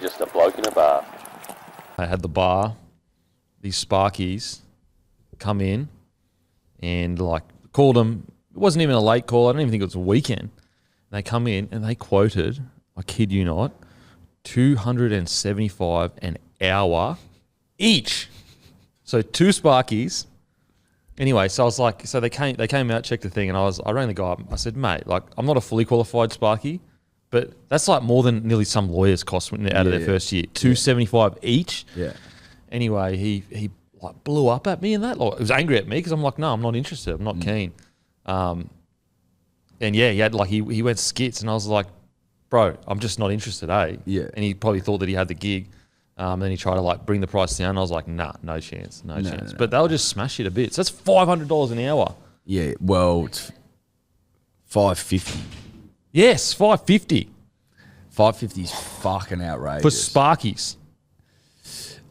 just a bloke in a bar. I had the bar, these Sparkies come in and like called them. It wasn't even a late call. I don't even think it was a weekend. They come in and they quoted, I kid you not, $275 an hour each. So 2 Sparkies. Anyway, so I was like, so they came out, checked the thing, and I rang the guy up. I said, mate, like I'm not a fully qualified Sparky, but that's like more than nearly some lawyers cost out of their first year. $275 each. Yeah. Anyway, he like blew up at me and that. Like, he was angry at me because I'm like, no, I'm not interested. I'm not keen. And yeah, he went skits, and I was like, bro, I'm just not interested, eh? Yeah. And he probably thought that he had the gig. Then he tried to like bring the price down. I was like, nah, no chance. No. But they'll just smash it a bit. So that's $500 an hour. Yeah, well, it's $550. Yes, $550 $550 is fucking outrageous. for Sparkies.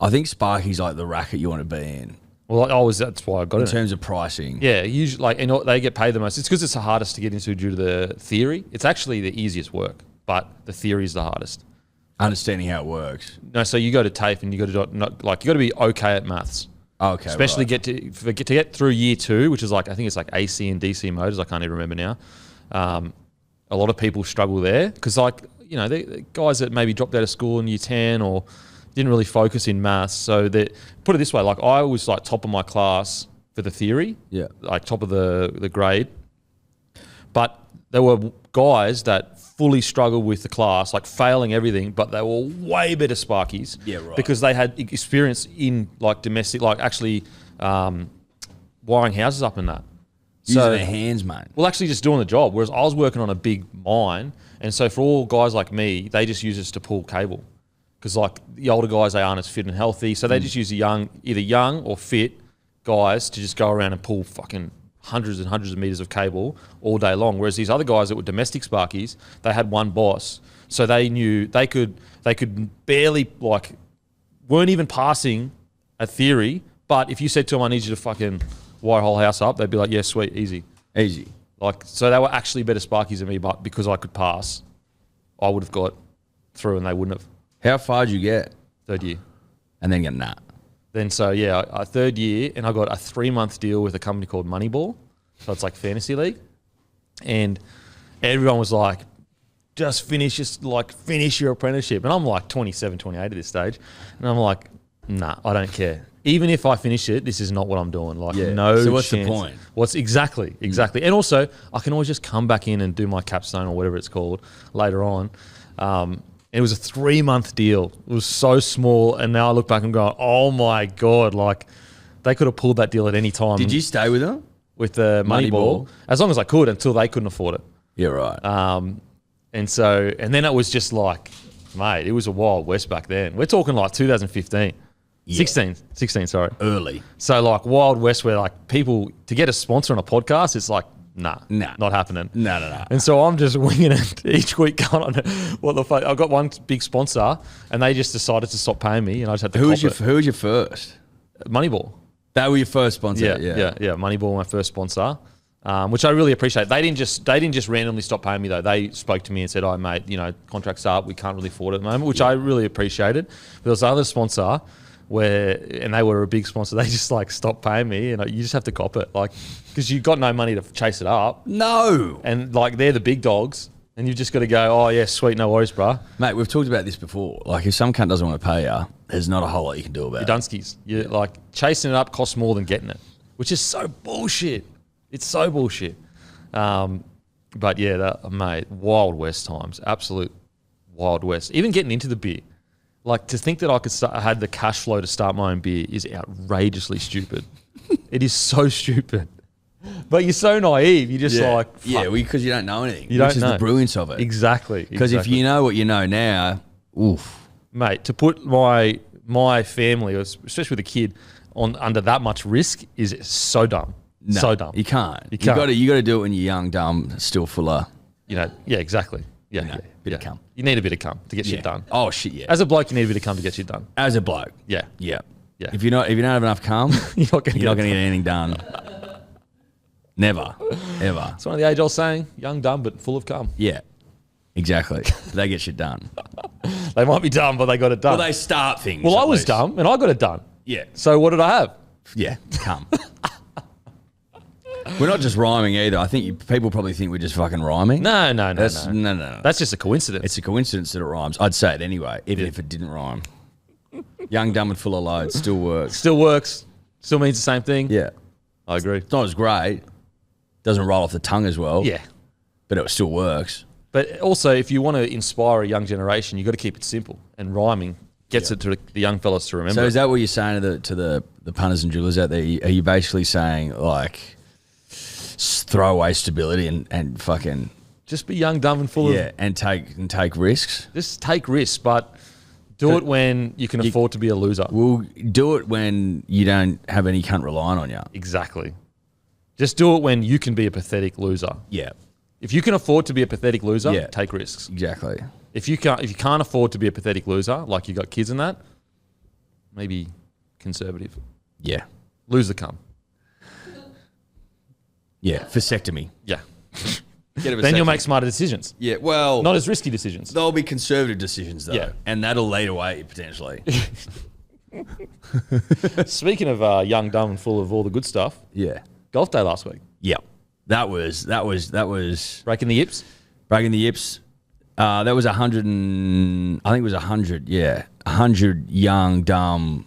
I think Sparky's like the racket you want to be in. Well, that's why I got it. In terms of pricing. Yeah, usually, like, and they get paid the most. It's because it's the hardest to get into due to the theory. It's actually the easiest work, but the theory is the hardest. Understanding how it works. No, so you go to TAFE and you got to be okay at maths. Okay, especially right. to get through year 2, which is like I think it's like AC and DC motors. I can't even remember now. A lot of people struggle there because the guys that maybe dropped out of school in year 10 or didn't really focus in maths. So that put it this way, like I was like top of my class for the theory, like top of the grade, but there were guys that fully struggled with the class, like failing everything, but they were way better Sparkies. Yeah, right. Because they had experience in like domestic, like actually wiring houses up and that. Using their hands, mate. Well, actually just doing the job. Whereas I was working on a big mine, and so for all guys like me, they just use us to pull cable. Because like the older guys, they aren't as fit and healthy, so they just use either young or fit guys to just go around and pull fucking hundreds and hundreds of meters of cable all day long. Whereas these other guys that were domestic Sparkies, they had one boss, so they knew they could barely like weren't even passing a theory. But if you said to them, "I need you to fucking wire a whole house up," they'd be like, "Yeah, sweet, easy." Like, so they were actually better Sparkies than me, but because I could pass, I would have got through, and they wouldn't have. How far did you get? 3rd year. And then get nah. Then so yeah, 3rd year, and I got a 3-month deal with a company called Moneyball. So it's like fantasy league, and everyone was like, "Just finish your apprenticeship." And I'm like 27, 28 at this stage, and I'm like, "Nah, I don't care. Even if I finish it, this is not what I'm doing." Like, no. So what's chance. the point? What's exactly? And also, I can always just come back in and do my capstone or whatever it's called later on. It was a 3-month deal. It was so small, and now I look back and go, "Oh my god!" Like they could have pulled that deal at any time. Did you stay with them? With the Moneyball, as long as I could, until they couldn't afford it. Yeah, right. And then it was just like, mate, it was a wild west back then. We're talking like 2015, 16, sorry. Early. So like wild west, where like people to get a sponsor on a podcast, it's like. Nah, not happening. No. And so I'm just winging it each week, going on what the fuck. I got one big sponsor, and they just decided to stop paying me, and I just had to. Who was your first? Moneyball. They were your first sponsor. Yeah. Moneyball, my first sponsor, which I really appreciate. They didn't just randomly stop paying me though. They spoke to me and said, "Oh mate, contract's up. We can't really afford it at the moment," which I really appreciated. But there was another sponsor and they were a big sponsor. They just like stopped paying me, and you just have to cop it, like, because you got no money to chase it up. No. And like they're the big dogs, and you've just got to go, "Oh yeah, sweet, no worries, bruh." Mate, we've talked about this before. Like, if some cunt doesn't want to pay you, there's not a whole lot you can do about it. Dunskies. Like chasing it up costs more than getting it, which is so bullshit. It's so bullshit. But yeah, mate, Wild West times, absolute Wild West. Even getting into the beer. Like, to think that I had the cash flow to start my own beer is outrageously stupid. It is so stupid. But you're so naive. You're just like... Fuck. Yeah, because you don't know anything. Which is the brilliance of it. Exactly. Because if you know what you know now, oof. Mate, to put my family, especially with a kid, under that much risk is so dumb. No, so dumb. You can't. You got to do it when you're young, dumb, still full of... Yeah, exactly. Yeah, bit of cum. You need a bit of cum to get shit done. Oh shit, yeah. As a bloke, you need a bit of cum to get shit done. As a bloke, yeah. If you don't have enough cum, you're not going to get anything done. Never, ever. It's one of the age-old saying: young, dumb, but full of cum. Yeah, Exactly. They get shit done. They might be dumb, but they got it done. Well, they start things. Well, I at was least. dumb and I got it done. Yeah. So what did I have? Yeah. Come. We're not just rhyming either. I think people probably think we're just fucking rhyming. No. No. That's just a coincidence. It's a coincidence that it rhymes. I'd say it anyway, even if it didn't rhyme. Young, dumb, and full of loads still works. Still works. Still means the same thing. Yeah. I agree. It's not as great. Doesn't roll off the tongue as well. Yeah. But it still works. But also, if you want to inspire a young generation, you've got to keep it simple. And rhyming gets it to the young fellas to remember. So is that what you're saying to the punters and dribblers out there? Are you basically saying, like, throw away stability and fucking... Just be young, dumb, and full of... Yeah, and take risks? Just take risks, but do it when you can afford to be a loser. Well, do it when you don't have any cunt relying on you. Exactly. Just do it when you can be a pathetic loser. Yeah. If you can afford to be a pathetic loser, Yeah. take risks. Exactly. If you can't afford to be a pathetic loser, like you got kids and that, maybe conservative. Yeah. Lose the cum. Yeah. Vasectomy. Yeah. Get a Then you'll vasectomy. make smarter decisions. Yeah, well... Not as risky decisions. There'll be conservative decisions, though. Yeah. And that'll lead away, potentially. Speaking of young, dumb, and full of all the good stuff, Yeah. golf day last week. Yeah. That was Breaking the yips. breaking the yips. That was 100 and... I think it was 100, yeah. 100 young, dumb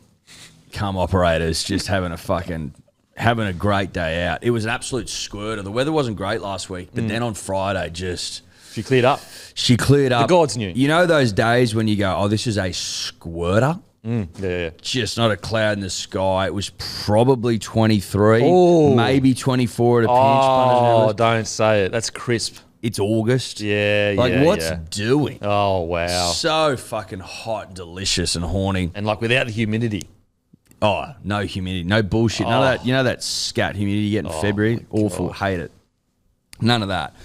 cum operators just having a great day out. It was an absolute squirter. The weather wasn't great last week, but then on Friday She cleared up. she cleared up. The gods knew. You know those days when you go, oh, this is a squirter? Yeah. Just not a cloud in the sky. It was probably 23, Oh. maybe 24 at a pinch. Oh, don't say it. That's crisp. It's August. Yeah, What's yeah. doing? Oh, wow. So fucking hot, delicious, and horny. And like without the humidity. Oh, no humidity, no bullshit. None of that. You know that scat humidity you get in February? Awful. Hate it. None of that.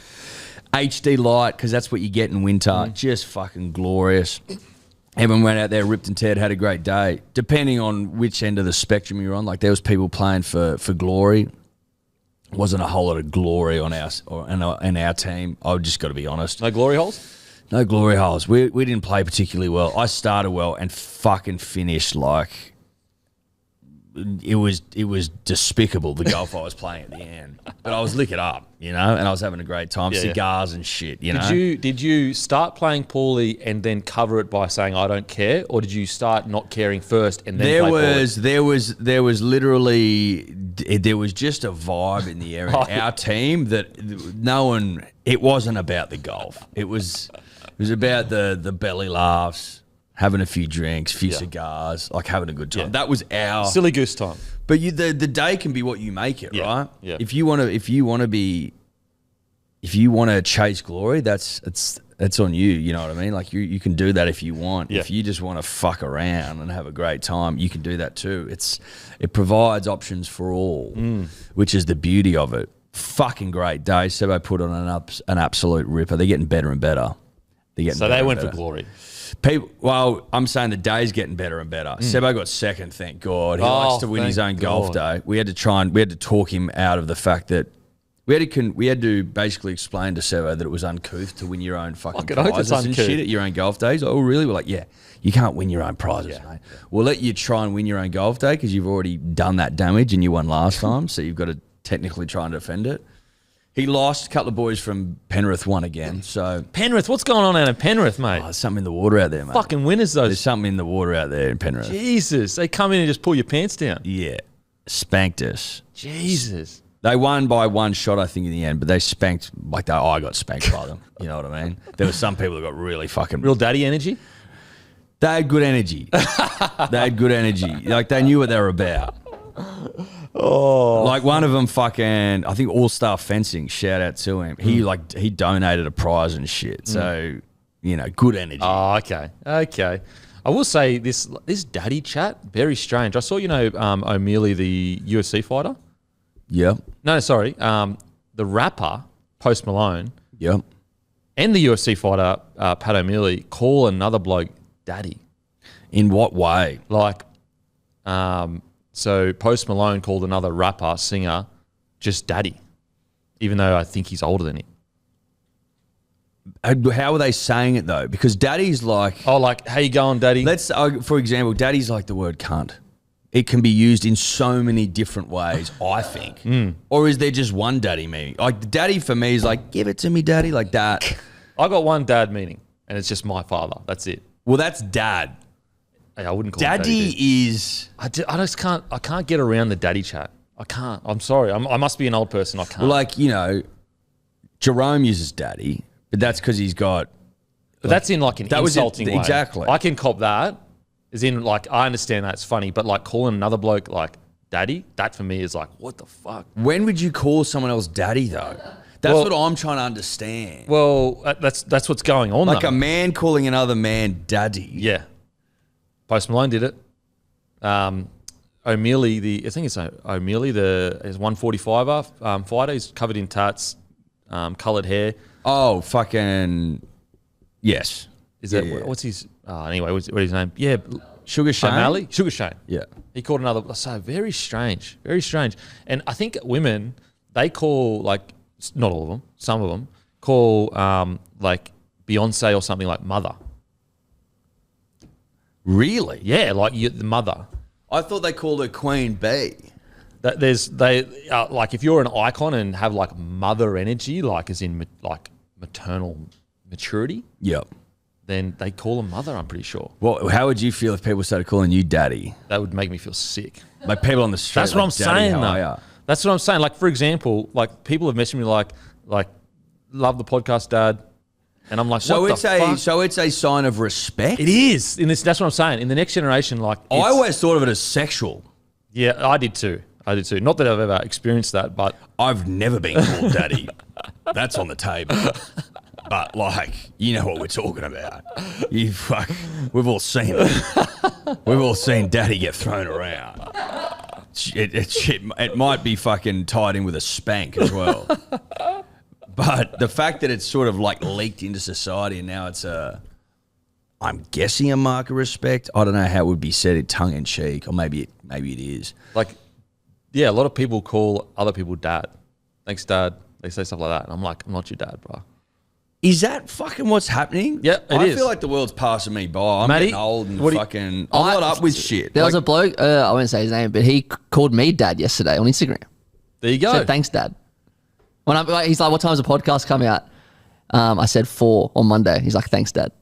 HD light, because that's what you get in winter. Just fucking glorious. Everyone went out there, ripped and teared, had a great day. Depending on which end of the spectrum you're on, like there was people playing for glory. Wasn't a whole lot of glory on our team. I just got to be honest. No glory holes? No glory holes. We didn't play particularly well. I started well and fucking finished like it was despicable, the golf I was playing at the end. But I was licking up, and I was having a great time. Yeah, Cigars and shit, Did you start playing poorly and then cover it by saying I don't care, or did you start not caring first and then There play poorly? was just a vibe in the area. Our team that it wasn't about the golf. It was about the belly laughs, having a few drinks, few cigars, like having a good time. Yeah. That was our Silly goose time. But the day can be what you make it, right? Yeah. If you want to chase glory, that's on you. You know what I mean? Like you can do that if you want. Yeah. If you just want to fuck around and have a great time, you can do that too. It provides options for all, which is the beauty of it. Fucking great day. Sebo put on an absolute ripper. They're getting better and better. So they went for glory. I'm saying the day's getting better and better. Sebo got second, thank God. He likes to win his own golf day. We had to talk him out of the fact that we had to basically explain to Sebo that it was uncouth to win your own fucking prizes and shit at your own golf days. Oh, really? We're like, yeah, you can't win your own prizes, mate. We'll let you try and win your own golf day because you've already done that damage and you won last time, so you've got to technically try and defend it. He lost. A couple of boys from Penrith won again. So Penrith, what's going on out of Penrith, mate? there's something in the water out there, mate. Fucking winners, those. There's something in the water out there in Penrith. Jesus, they come in and just pull your pants down. Yeah. Spanked us. Jesus. They won by one shot, I think, in the end, but they spanked, I got spanked by them. You know what I mean? There were some people that got really fucking... Real daddy energy? They had good energy. Like, they knew what they were about. Oh, like one of them fucking, I think All-Star Fencing, shout out to him. He donated a prize and shit. So, good energy. Oh, okay. I will say this daddy chat, very strange. I saw, O'Mealy, the UFC fighter. Yep. No, sorry. The rapper, Post Malone, Yep. and the UFC fighter, Pat O'Mealy, call another bloke daddy. In what way? Like, so Post Malone called another rapper, singer, just daddy, even though I think he's older than him. How are they saying it though? Because daddy's like, Oh, like, how you going, daddy? for example, daddy's like the word cunt. It can be used in so many different ways, I think. Or is there just one daddy meaning? Like, daddy for me is like, give it to me, daddy, like that. I got one dad meaning, and it's just my father. That's it. Well, that's dad. Hey, I wouldn't call him Daddy daddy. is... I just can't. I can't get around the daddy chat. I can't. I'm sorry. I must be an old person. I can't. Well, like, you know, Jerome uses daddy, but that's because he's got... But that's in like an insulting way. Exactly. I can cop that. As in, like, I understand that's funny, but like calling another bloke like daddy, that for me is like, what the fuck? When would you call someone else daddy though? That's what I'm trying to understand. Well, that's what's going on. Like though. a man calling another man daddy. Yeah. Post Malone did it. O'Mealy, I think it's O'Mealy, his 145er fighter. He's covered in tats, coloured hair. Oh, fucking yes. Is that what's his? Anyway, what's his name? Yeah, Sugar Shane. O'Malley? Sugar Shane. Yeah. He called another. So very strange, very strange. And I think women, they call, like, not all of them, some of them call like Beyonce or something like mother. Really? Yeah, like the mother. I thought they called her Queen Bee. That like, if you're an icon and have like mother energy, like as in like maternal maturity, Yep. then they call them mother, I'm pretty sure. Well, how would you feel if people started calling you daddy? That would make me feel sick. Like people on the street. That's what I'm saying, how are though. ya? That's what I'm saying. Like, for example, like people have messaged me like love the podcast, Dad. And I'm like, So what it's the fuck? so it's a sign of respect. It is. That's what I'm saying. In the next generation, like, I always thought of it as sexual. Yeah, I did too. Not that I've ever experienced that, but I've never been called daddy. That's on the table. But like, you know what we're talking about. We've all seen it. We've all seen daddy get thrown around. It might be fucking tied in with a spank as well. But the fact that it's sort of like leaked into society and now it's I'm guessing a mark of respect. I don't know how it would be said tongue in cheek, or maybe it is. like, yeah, a lot of people call other people dad. Thanks, Dad. They say stuff like that. And I'm like, I'm not your dad, bro. Is that fucking what's happening? Yeah, it I is. feel like the world's passing me by. I'm Matty, getting old and what do you- fucking... I'm not up with shit. There was a bloke, I won't say his name, but he called me dad yesterday on Instagram. There you go. Said, thanks, Dad. He's like, what time's the podcast come out? I said 4 on Monday. He's like, thanks, Dad.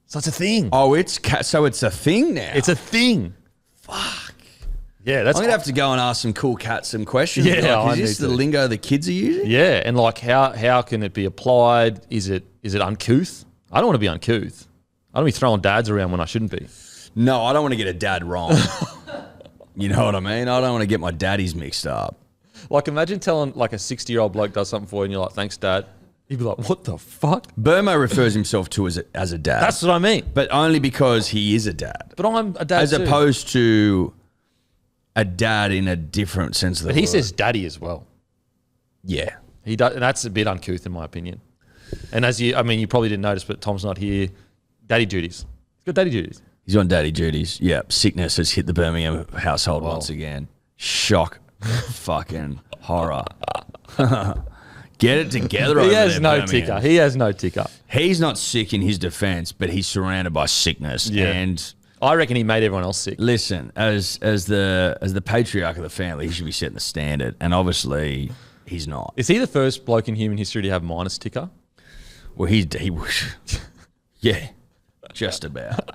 So it's a thing. Oh, so it's a thing now. It's a thing. fuck. Yeah, that's I'm gonna have to go and ask some cool cats some questions. Yeah, like, I is this need the to. lingo the kids are using? Yeah, and like how can it be applied? Is it uncouth? I don't want to be uncouth. I don't want to be throwing dads around when I shouldn't be. No, I don't want to get a dad wrong. You know what I mean? I don't want to get my daddies mixed up. Like, imagine telling like a 60-year-old bloke does something for you and you're like, thanks, Dad. He'd be like, what the fuck? Burmo refers himself to as a dad. That's what I mean. but only because he is a dad. But I'm a dad As too. opposed to a dad in a different sense of the But word. he says daddy as well. Yeah. He does, and that's a bit uncouth in my opinion. And you probably didn't notice, but Tom's not here. Daddy duties. He's got daddy duties. He's on daddy duties. Yeah. Sickness has hit the Birmingham household once again. Shock. Fucking horror. Get it together over He has there, no Birmingham. ticker. He has no ticker. He's not sick in his defense, but he's surrounded by sickness. Yeah. And I reckon he made everyone else sick. listen, as the patriarch of the family, he should be setting the standard. And obviously, he's not. Is he the first bloke in human history to have minus ticker? Well, he was. Yeah, just about.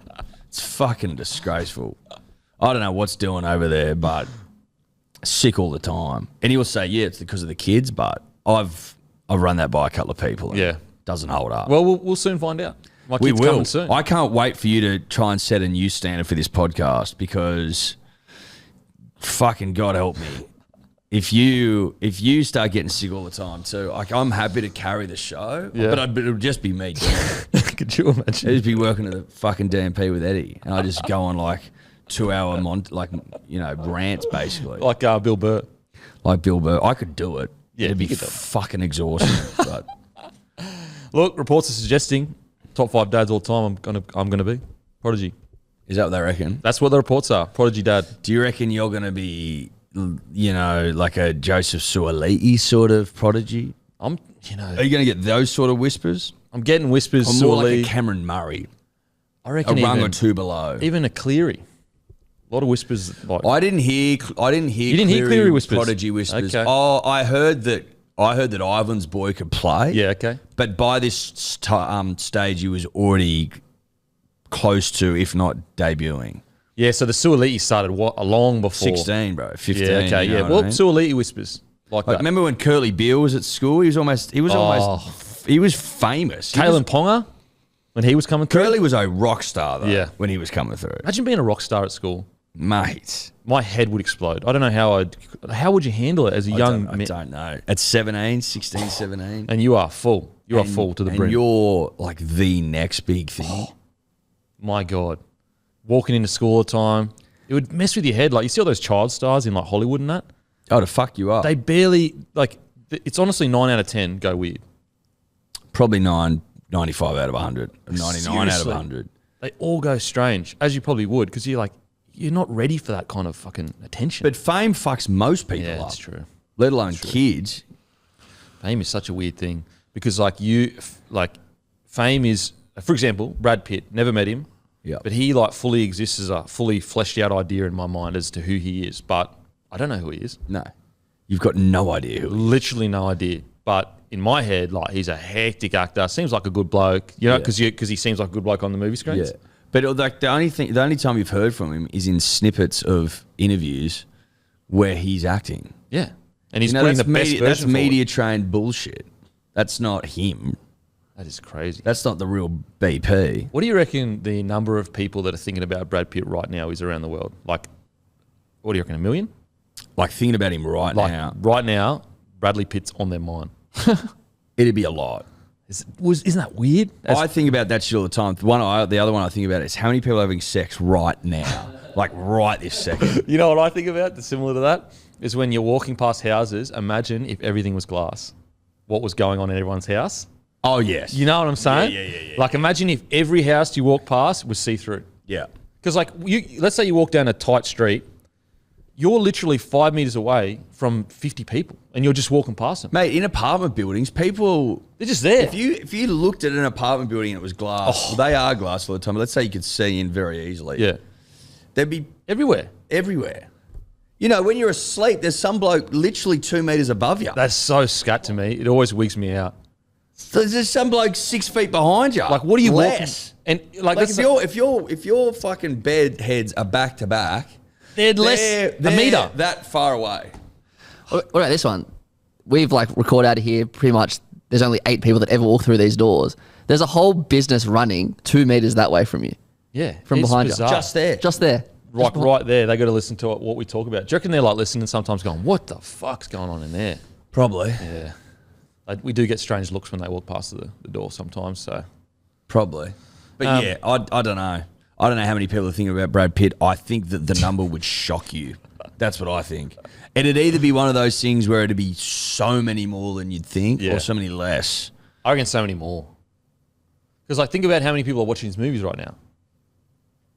It's fucking disgraceful. I don't know what's doing over there, but sick all the time. And he will say, yeah, it's because of the kids, but I've run that by a couple of people. And Yeah. doesn't hold up. Well, we'll soon find out. My we kid's will. coming soon. I can't wait for you to try and set a new standard for this podcast because fucking God help me. If you start getting sick all the time too, like I'm happy to carry the show, Yeah. but it'll just be me doing it. Could you I'd imagine? just be working at the fucking DMP with Eddy, and I just go on like 2-hour rants basically, Like Bill Burr. like Bill Burr. I could do it. Yeah, It'd be you could do it. fucking exhausting. But Look, reports are suggesting top 5 dads all time. I'm gonna be Prodigy. is that what they reckon? That's what the reports are. Prodigy dad. Do you reckon you're going to be, like a Joseph Suoliti sort of prodigy? You know, Are you going to get those sort of whispers? I'm getting whispers. Or more like Sully. a Cameron Murray, I a reckon rung even, or two below. even a Cleary. A lot of whispers. Like I didn't hear. You didn't hear Cleary whispers? Prodigy whispers. Okay. Oh, I heard that Ivan's boy could play. yeah, okay. But by this stage, he was already close to, if not debuting. Yeah, so the Suoliti started long before 16, bro. 15. Yeah, okay, you know yeah. what Well, I mean? Suoliti whispers like that. Remember when Curly Beale was at school? He was famous. Kalen Ponga when he was coming through. Curly was a rock star though. Yeah. When he was coming through, Imagine being a rock star at school. mate. My head would explode. I don't know how would you handle it as a young I man? don't know. At 17, 16, 17. And you are full. You are full to the and brim. you're like the next big thing. My God. Walking into school all the time. It would mess with your head. Like, you see all those child stars in, like, Hollywood and that? Oh, to fuck you up. They barely, like, it's honestly 9 out of 10 go weird. Probably 95 out of 100. 99 out of Seriously. 100. They all go strange, as you probably would, because you're not ready for that kind of fucking attention. But fame fucks most people yeah, up. that's true. Let alone kids. Fame is such a weird thing because, fame is, for example, Brad Pitt. Never met him, Yeah. but he fully exists as a fully fleshed out idea in my mind as to who he is. But I don't know who he is. No. You've got no idea who. Literally no idea. But in my head, he's a hectic actor. Seems like a good bloke, because he seems like a good bloke on the movie screens. Yeah. But like the only time you've heard from him is in snippets of interviews where he's acting. Yeah. And he's putting the best version That's forward. media trained bullshit. That's not him. That is crazy. That's not the real BP. What do you reckon the number of people that are thinking about Brad Pitt right now is around the world? Like, what do you reckon, 1 million? Like thinking about him now, Right now, Bradley Pitt's on their mind. it'd be a lot. Isn't that weird? I think about that shit all the time. The other one I think about is how many people are having sex right now, like right this second. You know what I think about that's similar to that? Is when you're walking past houses, imagine if everything was glass. What was going on in everyone's house? Oh yes, You know what I'm saying? Yeah. Like, imagine if every house you walk past was see-through. yeah. Because, let's say you walk down a tight street, you're literally 5 meters away from 50 people, and you're just walking past them. Mate, in apartment buildings, people. They're just there. If you looked at an apartment building and it was glass, well, they are glass all the time. But let's say you could see in very easily. Yeah. They'd be Everywhere. everywhere. You know, when you're asleep, there's some bloke literally 2 meters above you. That's so scat to me. It always wigs me out. There's some bloke 6 feet behind you. Like, what are you less? walking? And Like if your fucking bed heads are back to back, they're less a meter. that far away. What about this one? We've recorded out of here pretty much. There's only 8 people that ever walk through these doors. There's a whole business running 2 meters that way from you. Yeah, From it's behind you. bizarre. Just there. Just there. Right there. They got to listen to what we talk about. Do you reckon they're listening sometimes going, what the fuck's going on in there? Probably. Yeah. We do get strange looks when they walk past the door sometimes, so. Probably. But yeah, I don't know. I don't know how many people are thinking about Brad Pitt. I think that the number would shock you. That's what I think. It'd either be one of those things where it'd be so many more than you'd think or so many less. I reckon so many more. Because think about how many people are watching these movies right now.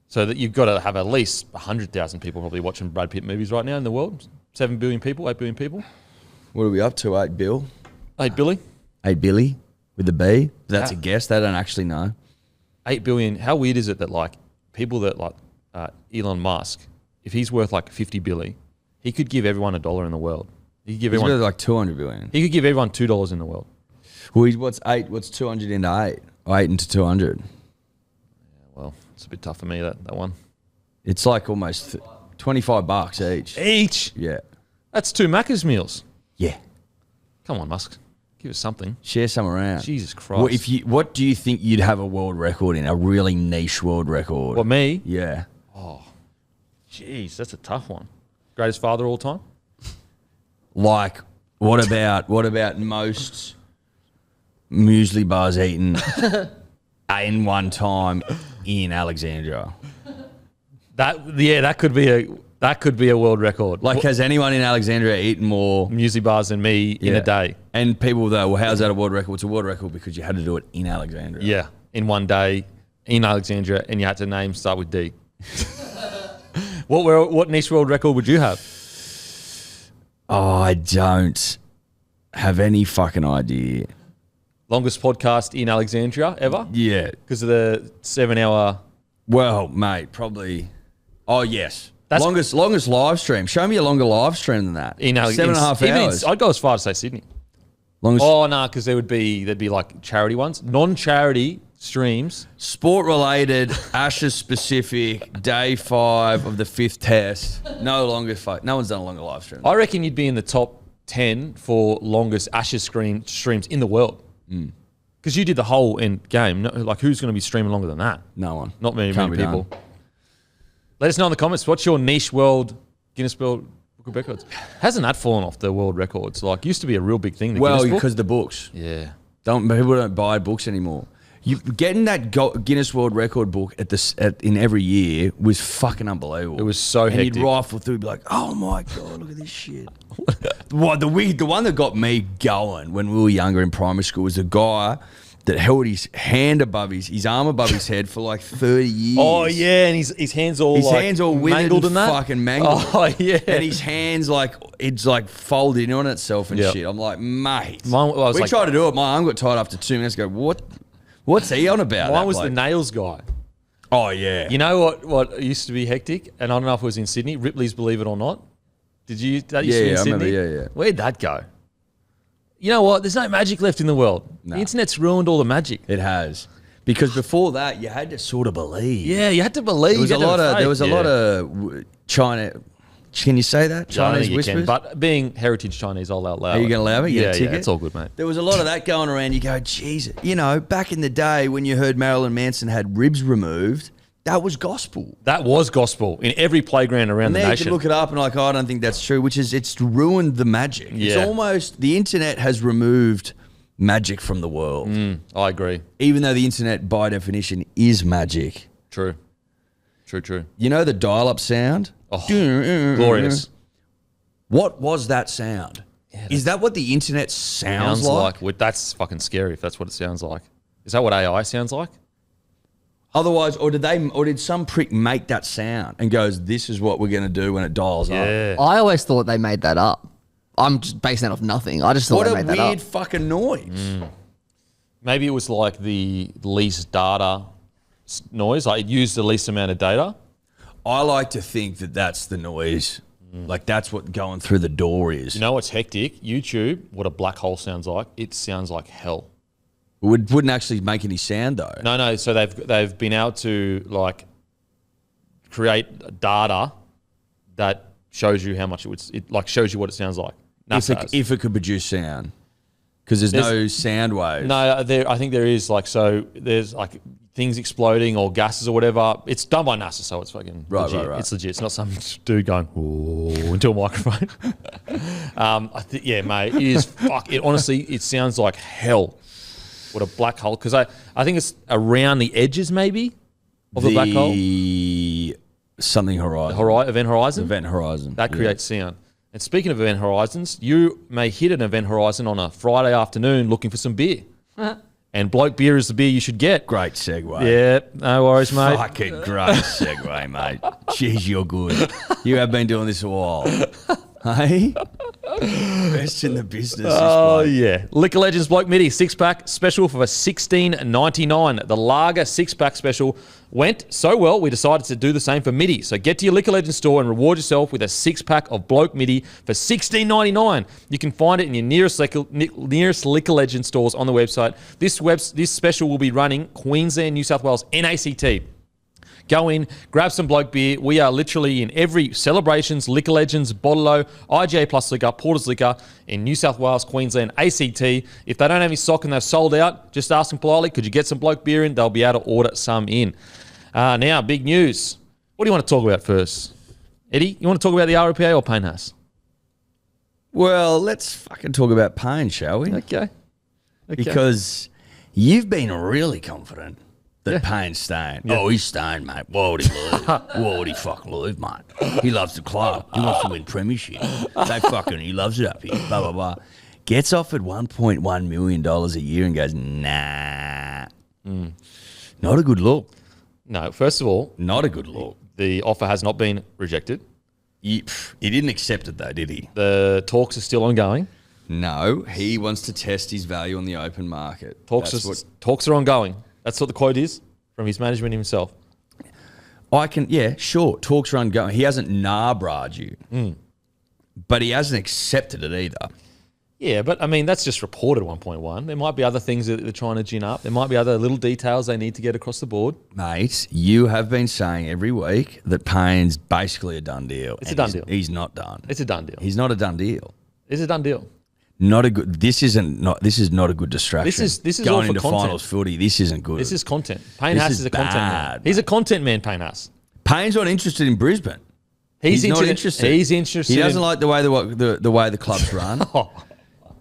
So that you've got to have at least 100,000 people probably watching Brad Pitt movies right now in the world. 7 billion people, 8 billion people. What are we up to? 8 Bill? 8 Billy? 8 Billy with a B? That's Yeah. a guess. They don't actually know. 8 billion. How weird is it that people that Elon Musk, if he's worth 50 billion, he could give everyone $1 in the world. He could give He's everyone worth 200 billion. He could give everyone $2 in the world. Well, what's 8? What's 200 into 8? Or 8 into 200? Well, it's a bit tough for me that one. It's almost $25 each. Each. Yeah. That's 2 Macca's meals. Yeah. Come on, Musk. Give us something. Share some around. Jesus Christ. What do you think you'd have a world record in? A really niche world record? What, me? Yeah. Jeez, that's a tough one. Greatest father of all time? What about most muesli bars eaten in one time in Alexandria? That could be a world record. Has anyone in Alexandria eaten more Muesli bars than me in a day. And people though, well, how's that a world record? It's a world record because you had to do it in Alexandria. Yeah, in one day in Alexandria, and you had to start with D. What niche world record would you have? Oh, I don't have any fucking idea. Longest podcast in Alexandria ever? Yeah. Because of the 7-hour. Well, mate, probably. Oh, yes. That's longest live stream. Show me a longer live stream than that. 7.5 hours. I'd go as far to say Sydney. Longest. Oh, no, because there'd be like charity ones. Non-charity streams. Sport related, Ashes specific, day 5 of the 5th test. No one's done a longer live stream. I reckon you'd be in the top 10 for longest Ashes streams in the world. Because you did the whole end game. No, like, who's going to be streaming longer than that? No one. Not many Can't be people. done. Let us know in the comments. What's your niche world Guinness World Book of Records? Hasn't that fallen off the world records? Like, used to be a real big thing. Well, Guinness because the books. Yeah. People don't buy books anymore. You getting that Guinness World Record book in every year was fucking unbelievable. It was so hectic. And you'd rifle through, be like, "Oh my god, look at this shit." The one that got me going when we were younger in primary school was a guy that held his hand above his arm above his head for like 30 years. Oh yeah, and his hands all withered mangled and that. Fucking mangled. Oh yeah, and his hands it's folded in on itself and shit. I'm like, mate, we tried to do it. My arm got tied after 2 minutes. Go, what's he on about? Mine was the nails guy. Oh yeah. You know what used to be hectic, and I don't know if it was in Sydney. Ripley's Believe It or Not. That used to be in Sydney? I remember, yeah. Where'd that go? You know what? There's no magic left in the world. No. The internet's ruined all the magic. It has. Because before that, you had to sort of believe. Yeah, you had to believe. There was a lot of China. Can you say that? Chinese whispers? But being heritage Chinese, I'll allow it. Are you going to allow it? Yeah, it's all good, mate. There was a lot of that going around. You go, geez, back in the day when you heard Marilyn Manson had ribs removed, that was gospel. That was gospel in every playground around the nation. You can look it up and I don't think that's true, it's ruined the magic. Yeah. It's almost, the internet has removed magic from the world. I agree. Even though the internet, by definition, is magic. True. You know the dial-up sound? Oh, glorious. What was that sound? Yeah, is that what the internet sounds like? Well, that's fucking scary if that's what it sounds like. Is that what AI sounds like? Otherwise, or did some prick make that sound and goes, "This is what we're going to do when it dials up"? I always thought they made that up. I'm just basing that off nothing. I just thought they made that up. What a weird fucking noise. Maybe it was like the least data noise. Like it used the least amount of data. I like to think that that's the noise. Like that's what going through the door is. You know what's hectic? YouTube, what a black hole sounds like. It sounds like hell. It wouldn't actually make any sound though. No. So they've been able to like create data that shows you how much it shows you what it sounds like. If it could produce sound, because there's no sound waves. No, I think there is there's like things exploding or gases or whatever. It's done by NASA, so it's fucking legit. Right. It's legit. It's not some dude going ooh into a microphone. Mate, it is It honestly, it sounds like hell. What a black hole. Because I think it's around the edges maybe of the black hole. Something horizon. Event horizon? Event horizon. That creates sound. And speaking of event horizons, you may hit an event horizon on a Friday afternoon looking for some beer. And Bloke beer is the beer you should get. Great segue. Yeah, no worries, mate. Fucking great segue, mate. Jeez, you're good. You have been doing this a while. Hey? Best in the business. Oh, yeah. Liquor Legends Bloke Midi 6-pack special for $16.99. The lager 6-pack special went so well, we decided to do the same for Midi. So get to your Liquor Legends store and reward yourself with a 6-pack of Bloke Midi for $16.99. You can find it in your nearest Liquor Legends stores on the website. This special will be running Queensland, New South Wales, NACT. Go in, grab some Bloke beer. We are literally in every Celebrations, Liquor Legends, Bottle-O, IGA Plus Liquor, Porter's Liquor in New South Wales, Queensland, ACT. If they don't have any stock and they've sold out, just ask them politely, could you get some Bloke beer in? They'll be able to order some in. Now, big news. What do you want to talk about first? Eddie, you want to talk about the RLPA or Payne Haas? Well, let's fucking talk about Payne, shall we? Okay. Because you've been really confident that Payne's staying. Yeah. Oh, he's staying, mate. Why would he leave? Why would he fucking leave, mate? He loves the club. He wants to win premiership. He loves it up here. Blah, blah, blah. Gets offered $1.1 million a year and goes, nah. Not a good look. No, first of all, not a good look. The offer has not been rejected. He didn't accept it though, did he? The talks are still ongoing. No, he wants to test his value on the open market. Talks are ongoing. That's what the quote is from his management himself. Talks are ongoing. He hasn't nah-bra'd you, but he hasn't accepted it either. Yeah, but I mean, that's just reported 1.1. There might be other things that they're trying to gin up. There might be other little details they need to get across the board. Mate, you have been saying every week that Payne's basically a done deal. It's a done deal. He's not done. It's a done deal. He's not a done deal. It's a done deal. This is not a good distraction. This is going all for into content. finals footy. This isn't good. This is content. Payne Haas is a content man. He's a content man, Payne Haas. Payne's not interested in Brisbane. He's not interested. He's interested. He doesn't like the way the way the clubs run.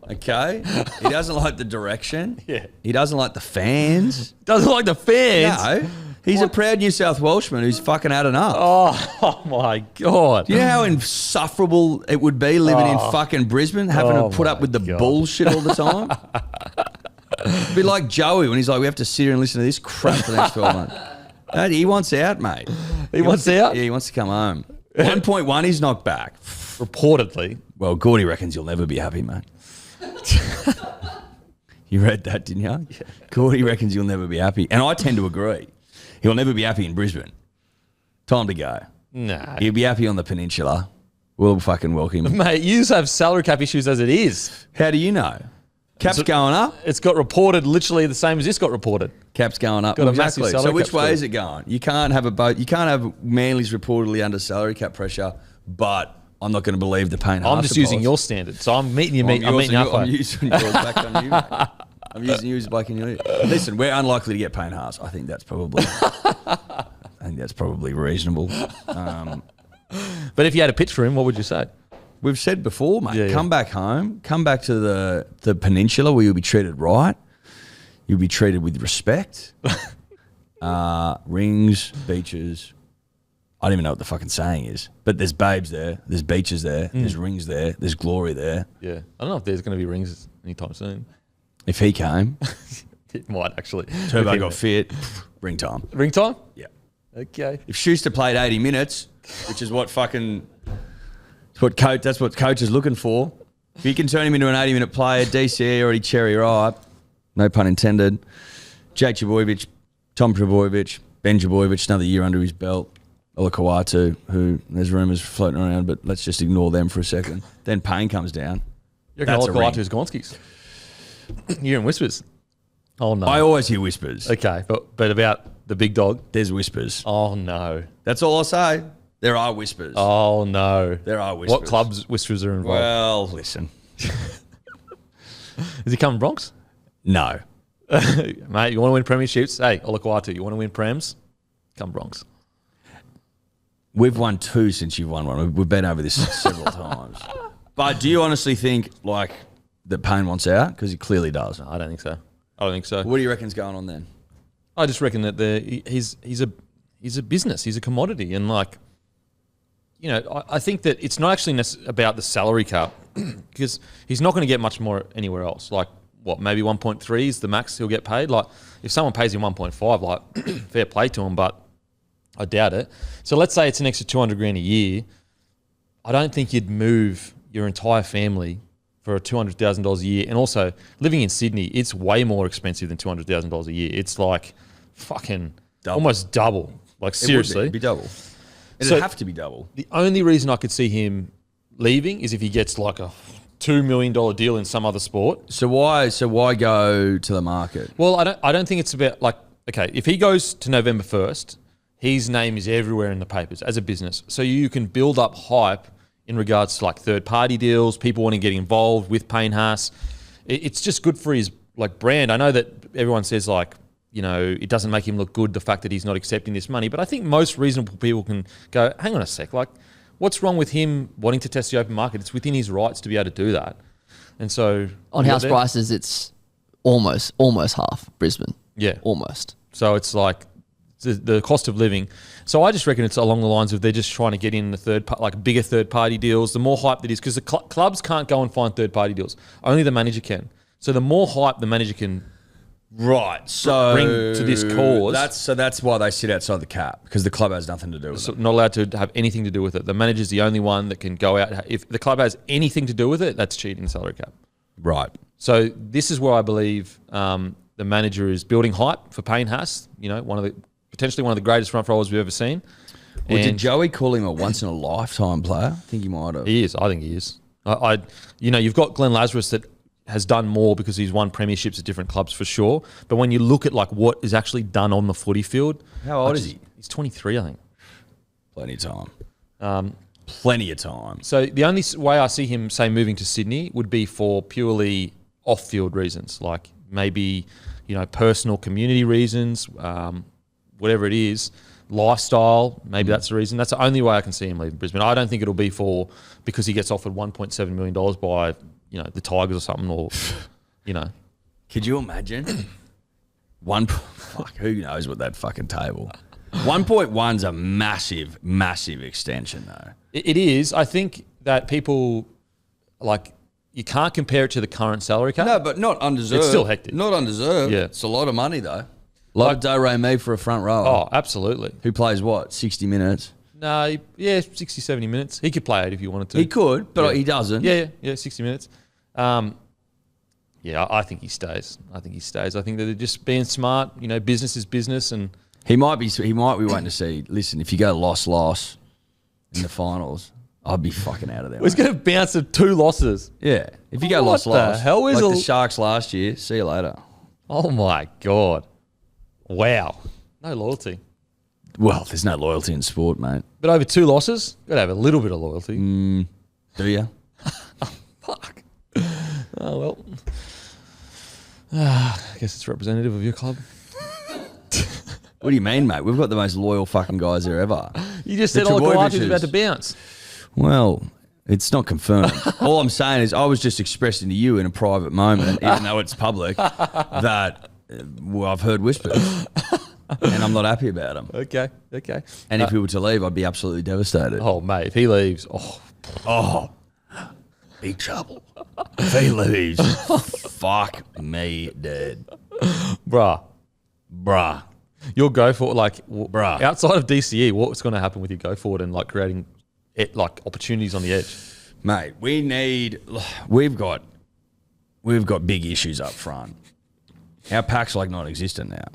Okay, he doesn't like the direction. Yeah, he doesn't like the fans. Doesn't like the fans. No, he's a proud New South Welshman who's fucking adding up. Oh my god! Do you know how insufferable it would be living in fucking Brisbane, having to put up with the bullshit all the time? It'd be like Joey when he's like, we have to sit here and listen to this crap for the next 12 months. No, he wants out, mate. He wants out? Yeah, he wants to come home. 1.1, he's knocked back. Reportedly. Well, Gordy reckons you'll never be happy, mate. You read that, didn't you? Yeah. Gordy reckons you'll never be happy. And I tend to agree. He'll never be happy in Brisbane. Time to go. Nah. He'll be happy on the peninsula. We'll fucking welcome him. Mate, you have salary cap issues as it is. How do you know? Cap's going up. It's got reported literally the same as this got reported. Cap's going up. Got a massive salary So which cap way score. is it going? You can't have a boat. You can't have Manly's reportedly under salary cap pressure, but I'm not going to believe the Payne Haas I'm just using your standard. So I'm meeting you. I'm meeting halfway. I'm using yours back on you. Mate. I'm using yours back on you. Listen, we're unlikely to get Payne Haas. I think that's probably reasonable. But if you had a pitch for him, what would you say? We've said before, mate, Yeah. come back home, come back to the peninsula where you'll be treated right. You'll be treated with respect. Rings, beaches. I don't even know what the fucking saying is. But there's babes there. There's beaches there. There's rings there. There's glory there. Yeah. I don't know if there's going to be rings anytime soon. If he came, It might actually. Turbo got fit, ring time. Ring time? Yeah. Okay. If Schuster played 80 minutes, which is what fucking... That's what coach is looking for. If you can turn him into an 80-minute player, DCE already cherry ripe, no pun intended. Jake Trbojevic, Tom Trbojevic, Ben Trbojevic, another year under his belt. Olakawatu, who there's rumours floating around, but let's just ignore them for a second. Then Payne comes down. You reckon Olakawatu's Gonskis? You're hearing whispers. Oh, no. I always hear whispers. Okay, but about the big dog? There's whispers. Oh, no. That's all I'll say. There are whispers. Oh, no. There are whispers. What clubs whispers are involved? Well, listen. Is he coming Bronx? No. Mate, you want to win premierships? Hey, Olakawatu, you want to win prems? Come Bronx. We've won 2 since you've won one. We've been over this several times. But do you honestly think, like, that Payne wants out? Because he clearly does. No, I don't think so. I don't think so. What do you reckon's going on then? I just reckon that he's a business. He's a commodity. And, like, you know, I think that it's not actually about the salary cap because he's not going to get much more anywhere else. Like, what, maybe 1.3 is the max he'll get paid? Like, if someone pays him 1.5, like, fair play to him, but I doubt it. So let's say it's an extra 200 grand a year. I don't think you'd move your entire family for $200,000 a year. And also, living in Sydney, it's way more expensive than $200,000 a year. It's like fucking almost double. Like, seriously. It'd be double. It'd have to be double. The only reason I could see him leaving is if he gets like a $2 million deal in some other sport. So why go to the market? Well, I don't think it's about, like, okay, if he goes to November 1st, his name is everywhere in the papers as a business. So you can build up hype in regards to, like, third-party deals, people want to get involved with Payne Haas. It's just good for his, like, brand. I know that everyone says, like, you know, it doesn't make him look good, the fact that he's not accepting this money. But I think most reasonable people can go, hang on a sec, like, what's wrong with him wanting to test the open market? It's within his rights to be able to do that. And so... On house prices, it's almost half Brisbane. Yeah. Almost. So it's like the cost of living. So I just reckon it's along the lines of they're just trying to get in the bigger third-party deals. The more hype that is, because the clubs can't go and find third-party deals. Only the manager can. So the more hype the manager can... Right, so bring to this cause. That's why they sit outside the cap, because the club has nothing to do with it. Not allowed to have anything to do with it. The manager's the only one that can go out. If the club has anything to do with it, that's cheating the salary cap. Right. So this is where I believe the manager is building hype for Payne Haas. Potentially one of the greatest front rowers we've ever seen. Well, did Joey call him a once in a lifetime player? I think he might have. He is. I think he is. You've got Glenn Lazarus that has done more because he's won premierships at different clubs for sure. But when you look at like what is actually done on the footy field, how old is he? He's 23, I think. Plenty of time. Plenty of time. So the only way I see him, say, moving to Sydney would be for purely off-field reasons, like maybe, personal community reasons, whatever it is, lifestyle, maybe that's the reason. That's the only way I can see him leaving Brisbane. I don't think it'll be because he gets offered $1.7 million by, the Tigers or something, or, Could you imagine? Who knows what that fucking table. 1.1's a massive, massive extension, though. It is. I think that people, you can't compare it to the current salary cap. No, but not undeserved. It's still hectic. Not undeserved. Yeah. It's a lot of money, though. A lot of do-re-mi for a front rower. Oh, absolutely. Who plays what, 60 minutes? No, 60, 70 minutes. He could play it if you wanted to. He could, but he doesn't. Yeah, 60 minutes. I think he stays. I think that they're just being smart. Business is business, and He might be waiting to see. Listen, if you go loss in the finals, I'd be fucking out of there. He's going to bounce to 2 losses. Yeah, if you go What loss, the hell is like the Sharks last year. See you later. Oh my god! Wow, no loyalty. Well, there's no loyalty in sport, mate. But over 2 losses, got to have a little bit of loyalty. Do you? Fuck. Oh well. I guess it's representative of your club. What do you mean, mate? We've got the most loyal fucking guys there ever. You just said Olakau'atu's about to bounce. Well, it's not confirmed. All I'm saying is I was just expressing to you in a private moment, even though it's public, that I've heard whispers and I'm not happy about them. Okay. And if he were to leave, I'd be absolutely devastated. Oh, mate, if he leaves, big trouble. If he leaves, fuck me dead. Bruh. You'll go for Bruh. outside of DCE, what's going to happen with your go forward and creating opportunities on the edge? Mate, we've got big issues up front. Our pack's non-existent now.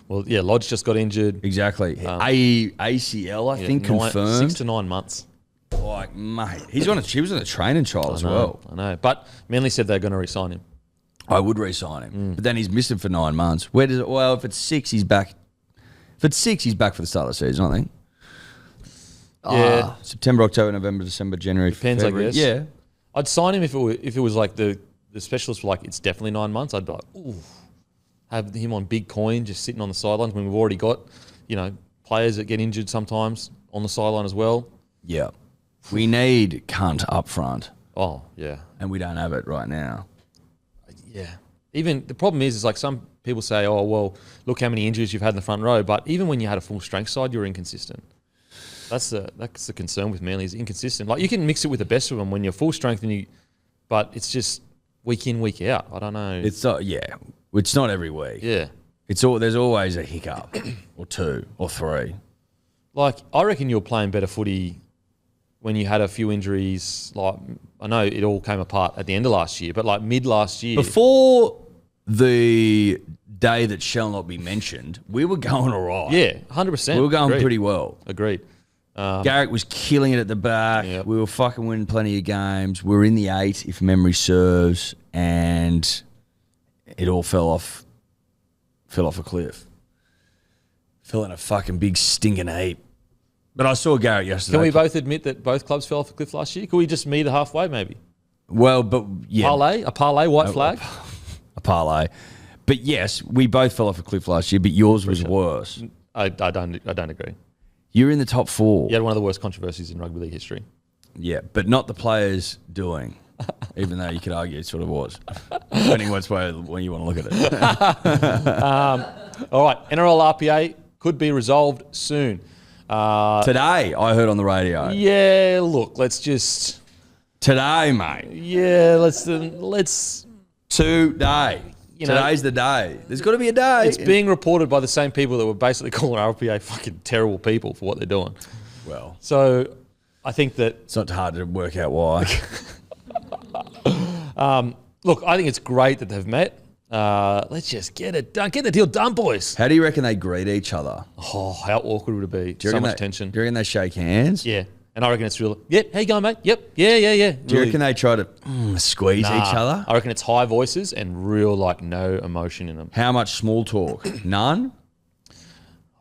Well, yeah, Lodge just got injured. Exactly. ACL, I think, confirmed. 6 to 9 months. Mate, he was on a training trial as well. I know. But Manly said they're going to re-sign him. I would re-sign him. But then he's missing for 9 months. If it's 6, he's back. If it's 6, he's back for the start of the season, I think. Yeah. September, October, November, December, January, Depends, February. I guess. Yeah. I'd sign him if it was the specialists were it's definitely 9 months. I'd be ooh, have him on big coin just sitting on the sidelines when we've already got, players that get injured sometimes on the sideline as well. Yeah. We need cunt up front. Oh, yeah. And we don't have it right now. Yeah. Even the problem is some people say, oh, well, look how many injuries you've had in the front row. But even when you had a full strength side, you were inconsistent. That's the concern with Manly is inconsistent. You can mix it with the best of them when you're full strength, but it's just week in, week out. I don't know. It's not, yeah. It's not every week. Yeah. There's always a hiccup or 2 or 3. I reckon you were playing better footy when you had a few injuries. I know it all came apart at the end of last year, but mid last year. Before the day that shall not be mentioned, we were going all right. Yeah, 100%. We were going Agreed. pretty well. Agreed. Garrick was killing it at the back. Yep. We were fucking winning plenty of games. We were in the 8, if memory serves, and it all fell off a cliff. Fell in a fucking big stinking heap. But I saw Garrick yesterday. Can we both admit that both clubs fell off a cliff last year? Could we just meet halfway, maybe? Well, but yeah. A parlay, white flag? A parlay. But yes, we both fell off a cliff last year, but yours was worse. I don't agree. You're in the top 4. You had one of the worst controversies in rugby league history. Yeah, but not the players doing, even though you could argue it sort of was, depending which way when you want to look at it. All right, NRL RPA could be resolved soon. Today, I heard on the radio. Yeah, look, let's just... Today, mate. Yeah, let's... Today. Today's the day. There's got to be a day. It's being reported by the same people that were basically calling RLPA fucking terrible people for what they're doing. Well, so I think that it's not hard to work out why. Look, I think it's great that they've met. Let's just get it done. Get the deal done, boys. How do you reckon they greet each other? Oh, how awkward would it be? Do you So reckon much they, tension. Do you reckon they shake hands? Yeah. And I reckon it's real. Yep. How you going, mate? Yep. Yeah. Do you reckon they try to squeeze each other? I reckon it's high voices and real, like, no emotion in them. How much small talk? None?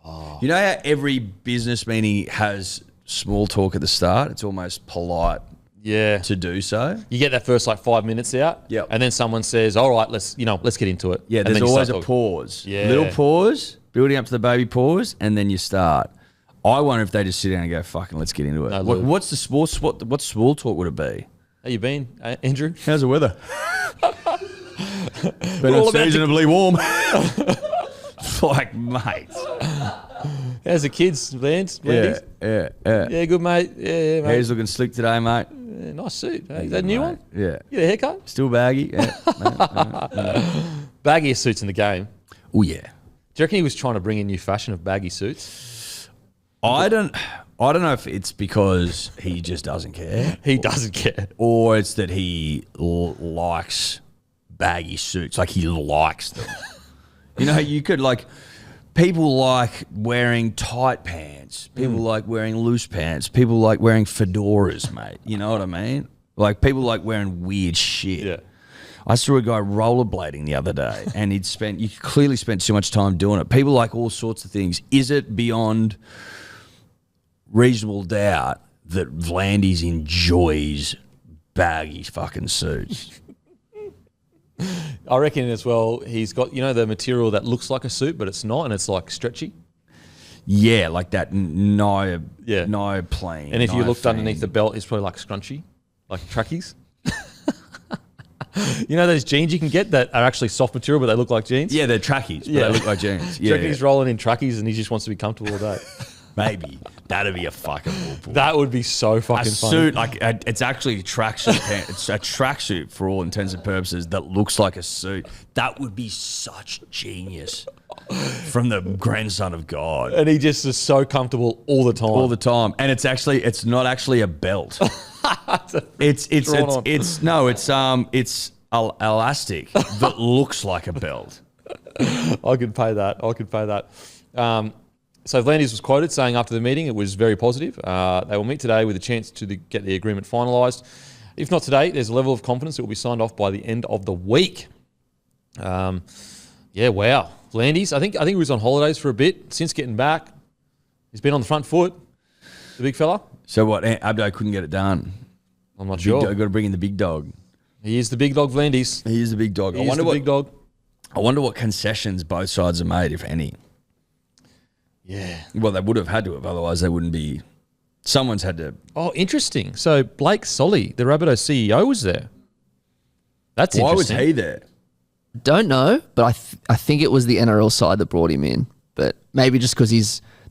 Oh. You know how every business meeting has small talk at the start? It's almost polite to do so. You get that first, like, 5 minutes out. Yep. And then someone says, all right, let's get into it. Yeah, And there's then you always start a pause. Yeah. Little pause, building up to the baby pause, and then you start. I wonder if they just sit down and go, fucking, let's get into it. No, What's the sports? What small talk would it be? How you been, Andrew? How's the weather? Been unseasonably warm. Like, mate. How's the kids, Lance? Yeah. Yeah, good, mate. Yeah, mate. Hair's looking slick today, mate. Yeah, nice suit. Is that a new one? Yeah. You get a haircut? Still baggy. Yeah. Baggiest suits in the game. Oh, yeah. Do you reckon he was trying to bring a new fashion of baggy suits? I don't know if it's because he just doesn't care. He doesn't care. Or it's that he likes baggy suits. Like, he likes them. You know, you could, like, people like wearing tight pants. People like wearing loose pants. People like wearing fedoras, mate. You know what I mean? Like, people like wearing weird shit. Yeah. I saw a guy rollerblading the other day, and you clearly spent too much time doing it. People like all sorts of things. Is it beyond reasonable doubt that Vlandis enjoys baggy fucking suits? I reckon as well, he's got, the material that looks like a suit, but it's not, and it's like stretchy. Yeah, like that neoprene. And if you looked underneath the belt, it's probably like scrunchy, like trackies. You know those jeans you can get that are actually soft material, but they look like jeans? Yeah, they're trackies, but they look like jeans. Yeah. He's rolling in trackies and he just wants to be comfortable all day. Maybe. That'd be a fucking whoop. That would be so fucking a funny. Suit, like it's actually a tracksuit pant. It's a tracksuit for all intents and purposes that looks like a suit. That would be such genius from the grandson of God. And he just is so comfortable all the time. All the time. And it's not actually a belt. It's elastic that looks like a belt. I could pay that. So Vlandis was quoted saying after the meeting it was very positive. They will meet today with a chance to get the agreement finalised. If not today, there's a level of confidence that will be signed off by the end of the week. Wow. Vlandis, I think he was on holidays for a bit. Since getting back, he's been on the front foot, the big fella. So what, Abdo couldn't get it done? I'm not sure. Got to bring in the big dog. He is the big dog, Vlandis. He is the big dog. Big dog. I wonder what concessions both sides have made, if any. Yeah. Well, they would have had to have, otherwise they wouldn't be. Someone's had to. Oh, interesting. So Blake Solly, the Rabbitohs CEO, was there. That's interesting. Why was he there? Don't know, but I think it was the NRL side that brought him in. But maybe just because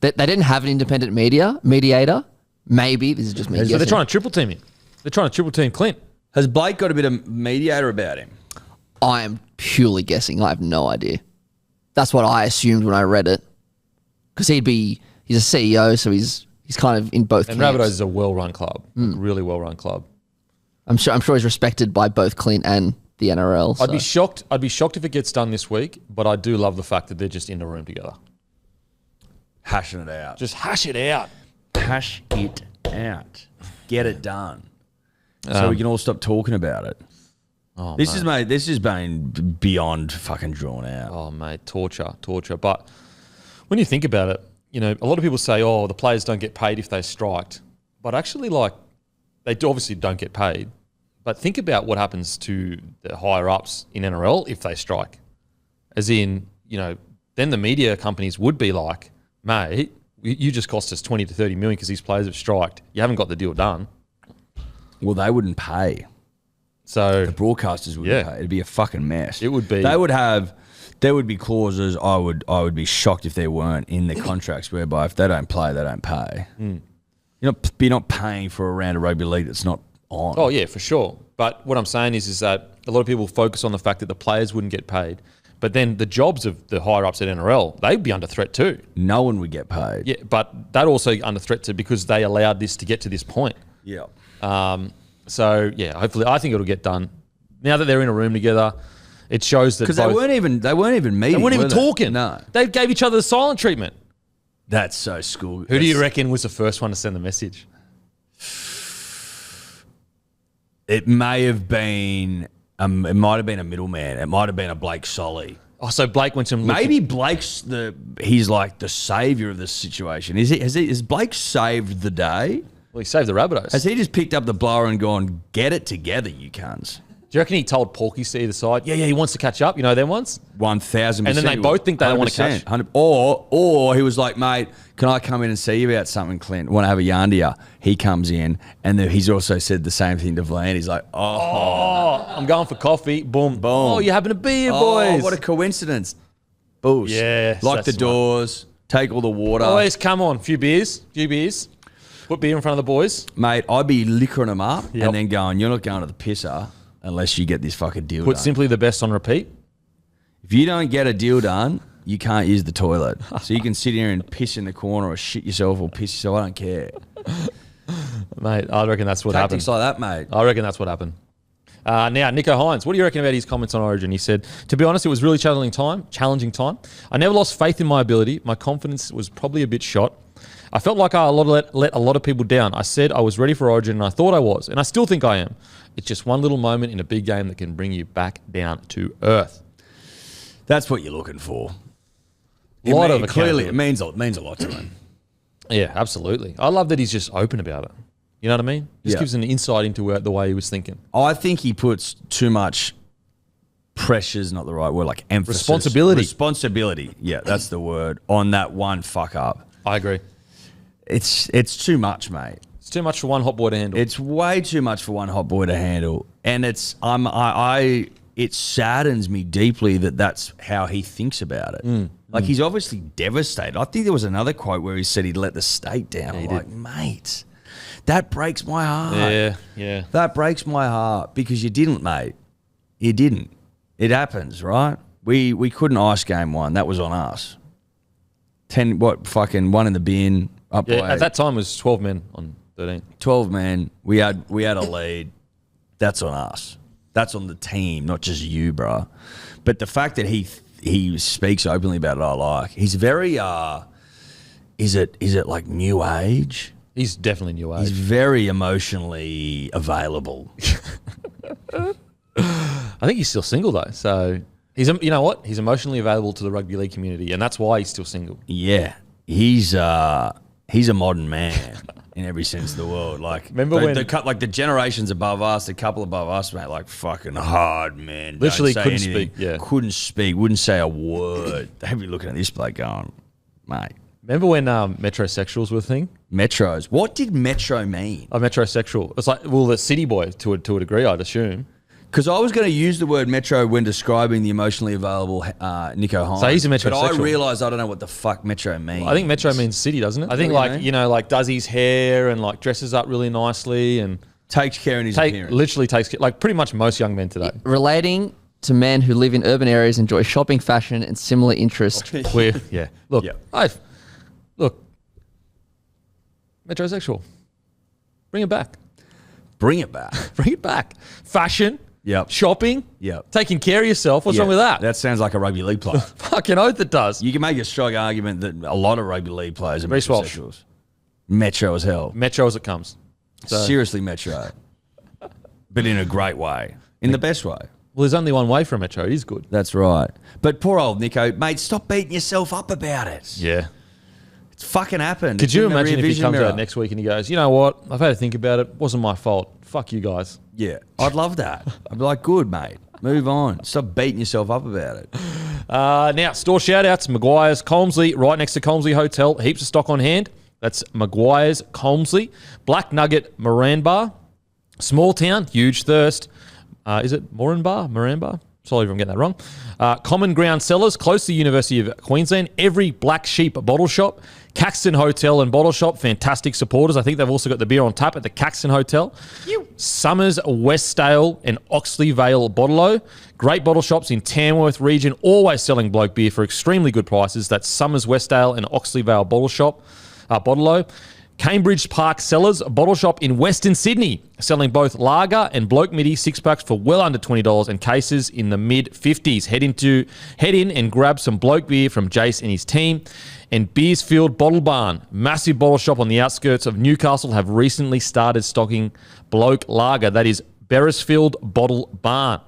they didn't have an independent mediator. Maybe this is just me guessing. So they're trying to triple team him. They're trying to triple team Clint. Has Blake got a bit of mediator about him? I am purely guessing. I have no idea. That's what I assumed when I read it. Because he's a CEO, so he's kind of in both camps. And Rabbitohs is a well-run club, really well-run club. I'm sure he's respected by both Clint and the NRL. So. I'd be shocked if it gets done this week, but I do love the fact that they're just in a room together. Hashing it out. Just hash it out. Hash it out. Get it done. So we can all stop talking about it. Oh, this has been beyond fucking drawn out. Oh, mate, torture. But when you think about it, a lot of people say, oh, the players don't get paid if they striked. But actually, they obviously don't get paid. But think about what happens to the higher-ups in NRL if they strike. As in, then the media companies would be like, mate, you just cost us 20 to 30 million because these players have striked. You haven't got the deal done. Well, they wouldn't pay. So the broadcasters wouldn't pay. It'd be a fucking mess. It would be. There would be clauses. I would be shocked if there weren't in the contracts whereby if they don't play, they don't pay. You're not paying for a round of rugby league that's not on. Oh yeah, for sure. But what I'm saying is that a lot of people focus on the fact that the players wouldn't get paid, but then the jobs of the higher ups at NRL, they'd be under threat too. No one would get paid. Yeah, but that also under threat too because they allowed this to get to this point. Yeah. So yeah, hopefully, I think it'll get done Now that they're in a room together, it shows that because they weren't even meeting. They weren't even talking. No, they gave each other the silent treatment. That's so school. Who do you reckon was the first one to send the message? It may have been. It might have been a middleman. It might have been a Blake Solly. Oh, so Blake went to him. Maybe Blake's he's like the savior of this situation. Has Blake saved the day? Well, he saved the Rabbitohs. Has he just picked up the blower and gone, get it together, you cunts? Do you reckon he told Porky to either side? Yeah, he wants to catch up. You know them ones? 1,000%. And then they both think they don't want to catch. 100%. Or he was like, mate, can I come in and see you about something, Clint? Want to have a yarn to you? He comes in, and then he's also said the same thing to Vlan. He's like, I'm going for coffee. Boom. Boom. Oh, you happen to be here, boys. What a coincidence. Bullshit. Yeah. Lock the doors, take all the water. Boys, come on. Few beers. Put beer in front of the boys. Mate, I'd be liquoring them up Yep. and then going, you're not going to the pisser unless you get this fucking deal Put done. simply the best on repeat. If you don't get a deal done, you can't use the toilet. So you can sit here and piss in the corner or shit yourself or piss yourself. I don't care. Mate, I reckon that's what happened. Tactics like that, mate. I reckon that's what happened. Now, Nicho Hynes, what do you reckon about his comments on Origin? He said, to be honest, it was really challenging time. I never lost faith in my ability. My confidence was probably a bit shot. I felt like I let a lot of people down. I said I was ready for Origin, and I thought I was, and I still think I am. It's just one little moment in a big game that can bring you back down to earth. That's what you're looking for. Clearly, it means a lot to him. Yeah, absolutely. I love that he's just open about it. You know what I mean? Just gives an insight into the way he was thinking. I think he puts too much pressure's not the right word, like emphasis. Responsibility. Yeah, that's the word. On that one fuck up. I agree. It's too much, mate. It's too much for one hot boy to handle. It's way too much for one hot boy to handle, and it saddens me deeply that that's how he thinks about it. Like he's obviously devastated. I think there was another quote where he said he'd let the state down. I'm like, mate, that breaks my heart. Yeah. That breaks my heart because you didn't, mate. You didn't. It happens, right? We couldn't ice game one. That was on us. 10, one in the bin. Up by at that time it was 12 men on 13. 12 men. We had a lead. That's on us. That's on the team, not just you, bro. But the fact that he speaks openly about it, I like. He's very is it like new age? He's definitely new age. He's very emotionally available. I think he's still single though. So he's you know what? He's emotionally available to the rugby league community, and that's why he's still single. Yeah. He's a modern man in every sense of the world. Like, remember when the generations above us, the couple above us, mate, like fucking hard, man. Literally couldn't speak. Yeah, couldn't speak. Wouldn't say a word. They'd be looking at this bloke going, mate. Remember when metrosexuals were a thing? Metros. What did metro mean? A metrosexual. It's like, well, the city boy to a degree, I'd assume. Because I was going to use the word metro when describing the emotionally available Nicho Hynes. So he's a metrosexual. But I realised I don't know what the fuck metro means. Well, I think metro means city, doesn't it? I think like does his hair and like dresses up really nicely and takes care of his appearance. Literally takes care, like pretty much most young men today. Relating to men who live in urban areas, enjoy shopping, fashion, and similar interests. Look, metrosexual. Bring it back. Bring it back. Bring it back. Fashion. Yep. Shopping. Yep. Taking care of yourself. What's wrong with that? That sounds like a rugby league player. Fucking oath it does. You can make a strong argument that a lot of rugby league players are Reece Walsh. metrosexuals. Metro as hell. Metro as it comes. So. Seriously metro. But in a great way. In the best way. Well, there's only one way for a metro. It is good. That's right. But poor old Nicho, mate, stop beating yourself up about it. Yeah. It's fucking happened. Could you imagine if he comes out next week and he goes, you know what? I've had to think about it. It wasn't my fault. Fuck you guys. Yeah. I'd love that. I'd be like, good, mate. Move on. Stop beating yourself up about it. Now, store shout-outs. Maguire's, Colmsley, right next to Colmsley Hotel. Heaps of stock on hand. That's Maguire's, Colmsley. Black Nugget, Moranbah. Small Town, huge thirst. Is it Moranbah? Sorry if I'm getting that wrong. Common Ground Cellars, close to the University of Queensland. Every Black Sheep bottle shop. Caxton Hotel and Bottle Shop, fantastic supporters. I think they've also got the beer on tap at the Caxton Hotel. Summers, Westdale and Oxley Vale Bottle-O. Great bottle shops in Tamworth region, always selling Bloke beer for extremely good prices. That's Summers, Westdale and Oxley Vale Bottle Shop, Bottle-O. Cambridge Park Cellars, a bottle shop in Western Sydney, selling both lager and Bloke midi 6-packs for well under $20 and cases in the mid-50s. Head in and grab some Bloke beer from Jace and his team. And Beersfield Bottle Barn, massive bottle shop on the outskirts of Newcastle, have recently started stocking Bloke lager. That is Beresfield Bottle Barn.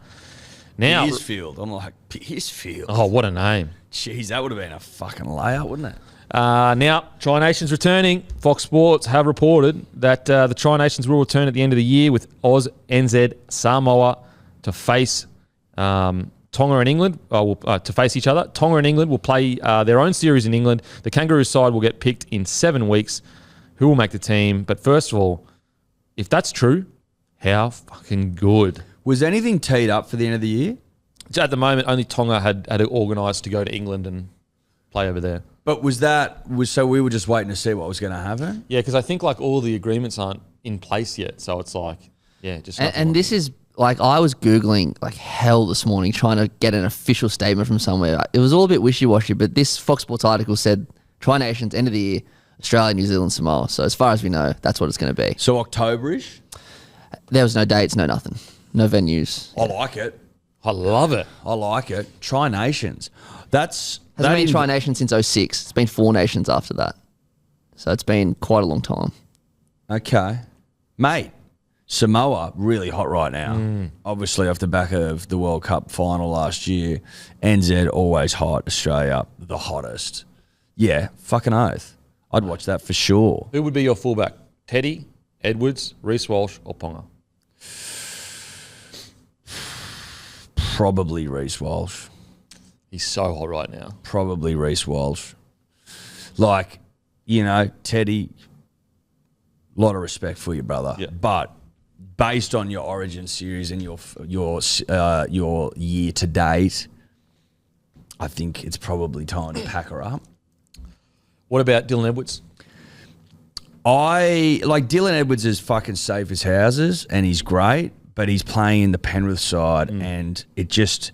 Now, Beersfield. I'm like, Beersfield. Oh, what a name. Jeez, that would have been a fucking layup, wouldn't it? Now, Tri Nations returning. Fox Sports have reported that the Tri Nations will return at the end of the year with Oz, NZ, Samoa to face Tonga and England, to face each other. Tonga and England will play their own series in England. The Kangaroos side will get picked in 7 weeks. Who will make the team? But first of all, if that's true, how fucking good. Was anything teed up for the end of the year? At the moment, only Tonga had organised to go to England and play over there. But so we were just waiting to see what was going to happen? Yeah, because I think like all the agreements aren't in place yet. So it's like, yeah, just. And this is like, I was Googling like hell this morning trying to get an official statement from somewhere. It was all a bit wishy-washy, but this Fox Sports article said Tri Nations, end of the year, Australia, New Zealand, Samoa. So as far as we know, that's what it's going to be. So October-ish? There was no dates, no nothing. No venues. I like it. I love it. I like it. Tri Nations. Hasn't been Tri Nations since 2006. It's been 4 nations after that. So it's been quite a long time. Okay. Mate, Samoa, really hot right now. Obviously off the back of the World Cup final last year. NZ, always hot. Australia, the hottest. Yeah, fucking oath. I'd watch that for sure. Who would be your fullback? Teddy, Edwards, Reece Walsh, or Ponga? Probably Reece Walsh. He's so hot right now. Probably Reece Walsh. Like, Teddy, a lot of respect for you, brother. Yeah. But based on your Origin series and your year to date, I think it's probably time to pack her up. What about Dylan Edwards? Dylan Edwards is fucking safe as houses and he's great, but he's playing in the Penrith side and it just...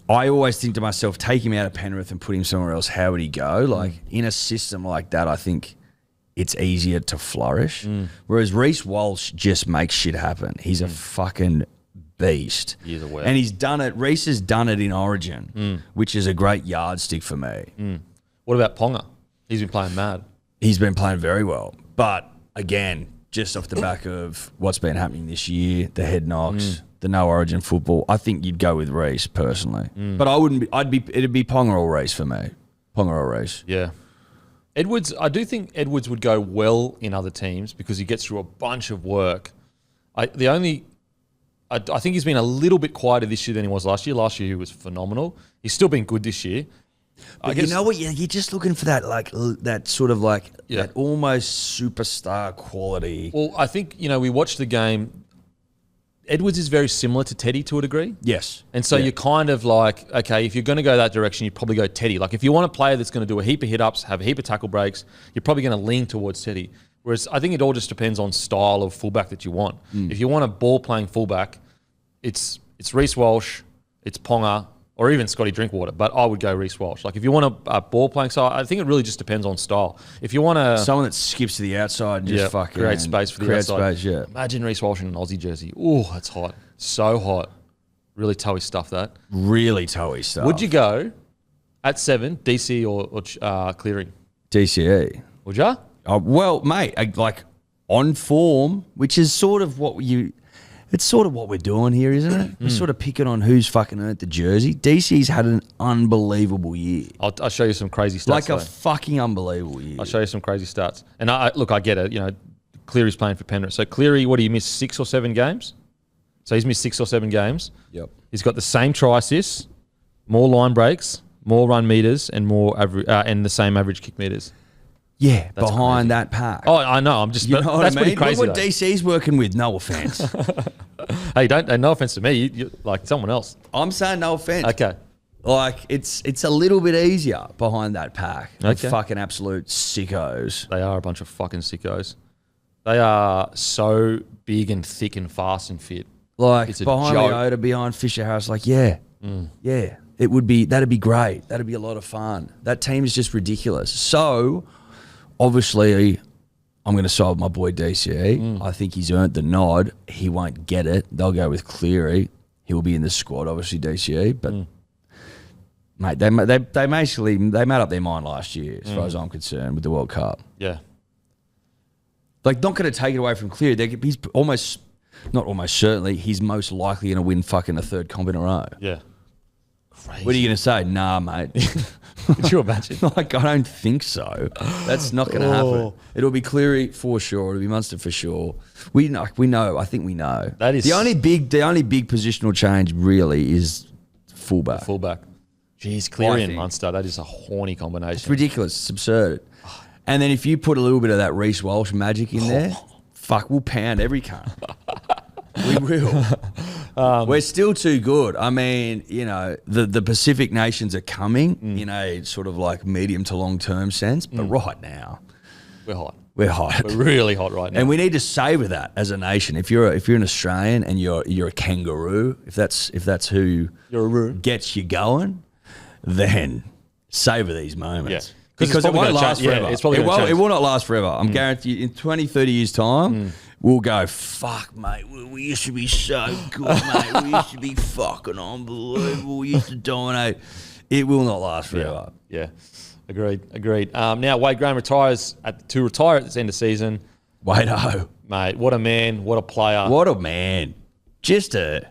I always think to myself, take him out of Penrith and put him somewhere else, how would he go? Like, in a system like that, I think it's easier to flourish. Whereas Reece Walsh just makes shit happen. He's a fucking beast. He is a web. And he's done it. Reece has done it in Origin, which is a great yardstick for me. What about Ponga? He's been playing mad. He's been playing very well. But, again, just off the back of what's been happening this year, the head knocks, the no Origin football, I think you'd go with Reece personally. But it'd be Ponga or Reece for me. Ponga or Reece. Yeah. Edwards, I do think Edwards would go well in other teams because he gets through a bunch of work. I think he's been a little bit quieter this year than he was last year. Last year he was phenomenal. He's still been good this year. But you know what? You're just looking for that, that almost superstar quality. Well, I think, we watched the game. Edwards is very similar to Teddy to a degree. Yes. And so you're kind of like, okay, if you're going to go that direction, you probably go Teddy. Like if you want a player that's going to do a heap of hit-ups, have a heap of tackle breaks, you're probably going to lean towards Teddy. Whereas I think it all just depends on style of fullback that you want. If you want a ball-playing fullback, it's Reece Walsh, it's Ponga, or even Scotty Drinkwater, but I would go Reece Walsh. Like if you want a ball-playing style, I think it really just depends on style. If you want someone that skips to the outside and just fucking create space for the outside. Space, yeah. Imagine Reece Walsh in an Aussie jersey. Oh, that's hot. So hot. Really toey stuff, that. Really toey stuff. Would you go at 7, DC or Cleary? DCE. Would you? Well, mate, on form, which is sort of what it's sort of what we're doing here, isn't it? We're sort of picking on who's fucking earned the jersey. DC's had an unbelievable year. I'll show you some crazy stats. Like a fucking unbelievable year. I'll show you some crazy stats. And I get it. Cleary's playing for Penrith. So Cleary, what do you miss? 6 or 7 games? So he's missed 6 or 7 games. Yep. He's got the same try assists, more line breaks, more run meters, and more and the same average kick meters. Yeah, That's behind crazy. that pack. Oh, I know. I'm just. You know that's what I pretty mean? crazy. Look what DC's working with. No offense. Hey, no offense to me. You like someone else. I'm saying no offense. Okay. Like it's a little bit easier behind that pack. Like Okay. fucking absolute sickos. They are a bunch of fucking sickos. They are so big and thick and fast and fit. Like It's a behind joke. Leota, behind Fisher House. Like yeah. That'd be great. That'd be a lot of fun. That team is just ridiculous. So obviously, I'm going to side with my boy DCE. I think he's earned the nod. He won't get it. They'll go with Cleary. He will be in the squad, obviously, DCE. But, mate, they made up their mind last year, as far as I'm concerned, with the World Cup. Yeah. Like, not going to take it away from Cleary. He's not almost certainly, he's most likely going to win fucking a third comp in a row. Yeah. Crazy. What are you going to say? Nah, mate. Could you imagine? Like, I don't think so. That's not going to happen. It'll be Cleary for sure. It'll be Munster for sure. We know. I think we know. That is the only big positional change really is fullback. Jeez, Cleary and Munster. That is a horny combination. It's ridiculous. It's absurd. And then if you put a little bit of that Reece Walsh magic in there, fuck, we'll pound every cunt. We will. We're still too good. I mean, you know, the Pacific nations are coming in a sort of like medium to long term sense, but right now We're hot. we're hot. We're really hot right now. And we need to savour that as a nation. If you're an Australian and you're a kangaroo, if that's who gets you going, then savour these moments. Yeah. Because it won't last forever. Yeah, it will not last forever. I'm guaranteed in 20, 30 years' time, we'll go, fuck, mate, we used to be so good, mate. We used to be fucking unbelievable. We used to dominate. It will not last forever. Yeah. Agreed. Now, Wade Graham retires to retire at the end of season. Wade-o. Mate, what a man. What a player. What a man. Just a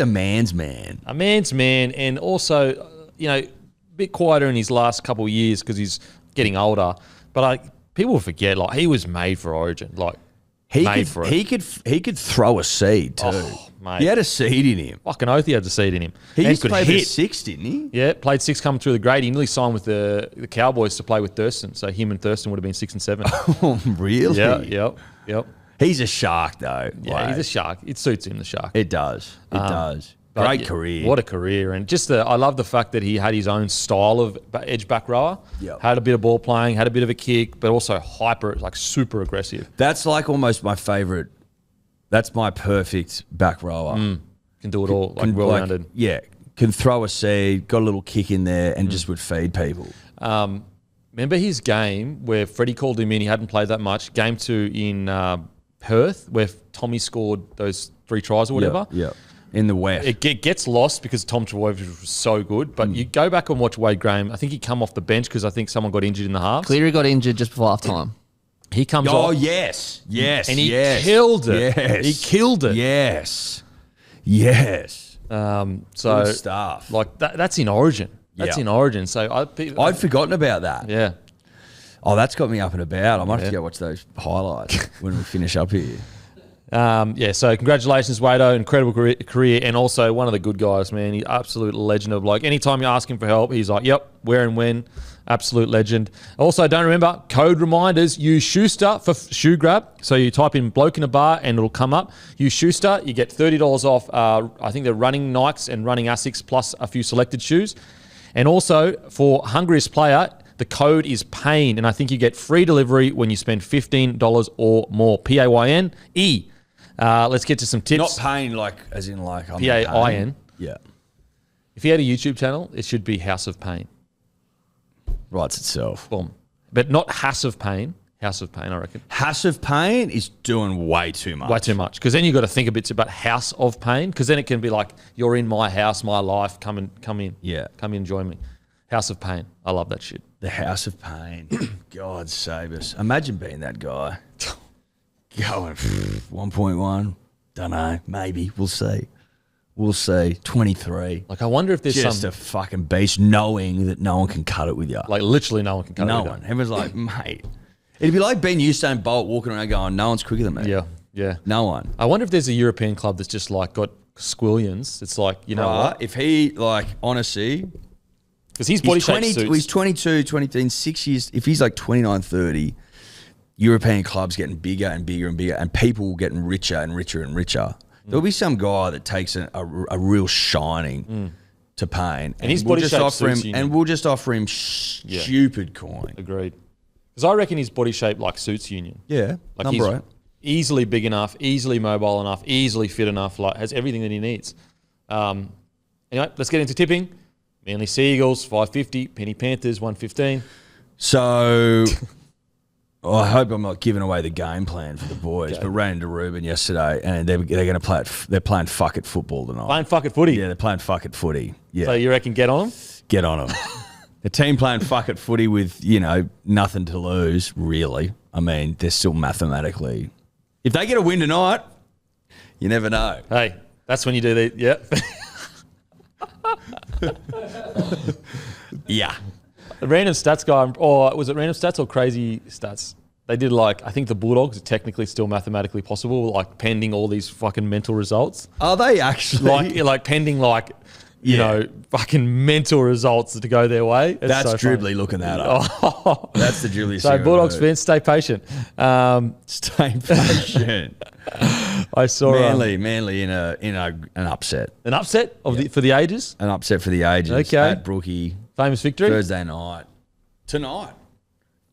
man's man. A man's man. And also, you know, a bit quieter in his last couple of years because he's getting older. But people forget, like, he was made for Origin. Like, He could throw a seed too. Oh, mate. He had a seed in him. Fucking oath he had the seed in him. He And used to play hit. the 6, didn't he? Yeah, played 6 coming through the grade. He nearly signed with the Cowboys to play with Thurston. So him and Thurston would have been 6 and 7. Oh, really? Yep. He's a shark, though. Yeah, he's a shark. It suits him, the shark. It does. It does. Great career. What a career. And just I love the fact that he had his own style of edge back rower. Yep. Had a bit of ball playing, had a bit of a kick, but also super aggressive. That's like almost my favourite. That's my perfect back rower. Can do it all, well-rounded. Can throw a seed, got a little kick in there, and just would feed people. Remember his game where Freddie called him in, he hadn't played that much, game 2 in Perth, where Tommy scored those 3 tries or whatever? Yeah. In the West. It gets lost because Tom Trbojevic was so good. But you go back and watch Wade Graham. I think he come off the bench because I think someone got injured in the halves. Cleary got injured just before half time. He comes off. Oh, yes. And he killed it. Yes. He killed it. Yes. So good stuff. Like that's in Origin. That's in Origin. So I'd forgotten about that. Yeah. Oh, that's got me up and about. I might have to go watch those highlights when we finish up here. So congratulations, Wado. Incredible career, and also one of the good guys, man. He's absolute legend of, like, anytime you ask him for help, he's like, yep, where and when. Absolute legend. Also, don't remember, code reminders, use Schuster for shoe grab. So you type in Bloke in a bar and it'll come up. Use Schuster, you get $30 off, I think they're running Nikes and running Asics plus a few selected shoes. And also, for Hungriest Player, the code is Payne, and I think you get free delivery when you spend $15 or more. P-A-Y-N-E. Let's get to some tips. Not Payne, like, as in, like, I'm P-A-I-N. Yeah. If you had a YouTube channel, it should be House of Payne. Writes itself. Boom. But not House of Payne. House of Payne, I reckon. House of Payne is doing way too much. Way too much. Because then you've got to think a bit about House of Payne, because then it can be like, you're in my house, my life, come in. Yeah. Come in, join me. House of Payne. I love that shit. The House of Payne. God save us. Imagine being that guy. Going 1.1. Don't know. Maybe. We'll see. 23. Like, I wonder if there's just a fucking beast, knowing that no one can cut it with you. Like, literally no one can cut it with you. No one. Everyone's like, mate. It'd be like Ben Usain Bolt walking around going, no one's quicker than me. Yeah. No one. I wonder if there's a European club that's just, like, got squillions. It's like, you know what? If he, like, honestly... Because his body shape suits. He's 22, 23, 6 years. If he's like 29, 30, European clubs getting bigger and bigger and bigger, and people getting richer and richer and richer. There'll be some guy that takes a real shining to Payne, and his body shape suits him, and we'll just offer him stupid coin. Agreed. Because I reckon his body shape like suits Union. Yeah, like he's easily big enough, easily mobile enough, easily fit enough. Like, has everything that he needs. Anyway, let's get into tipping. Manly Sea Eagles 550, Penny Panthers 115. So Oh, I hope I'm not giving away the game plan for the boys, but ran into Ruben yesterday, and they're going to play it. They're playing fuck it football tonight. Playing fuck it footy? Yeah, they're playing fuck it footy. Yeah. So you reckon get on them? Get on them. The team playing fuck it footy with, nothing to lose, really. I mean, they're still mathematically. If they get a win tonight, you never know. Hey, that's when you do the, yeah. Yeah. The random stats guy, or was it random stats or crazy stats? They did I think the Bulldogs are technically still mathematically possible, pending all these fucking mental results. Are they actually? Pending fucking mental results to go their way. It's That's so Dribbly looking that up. That's the Dribbly. So Bulldogs fans, stay patient. Stay patient. I saw Manly in an upset. An upset for the ages. An upset for the ages. Okay. At Brookie. Famous victory. Thursday night. Tonight.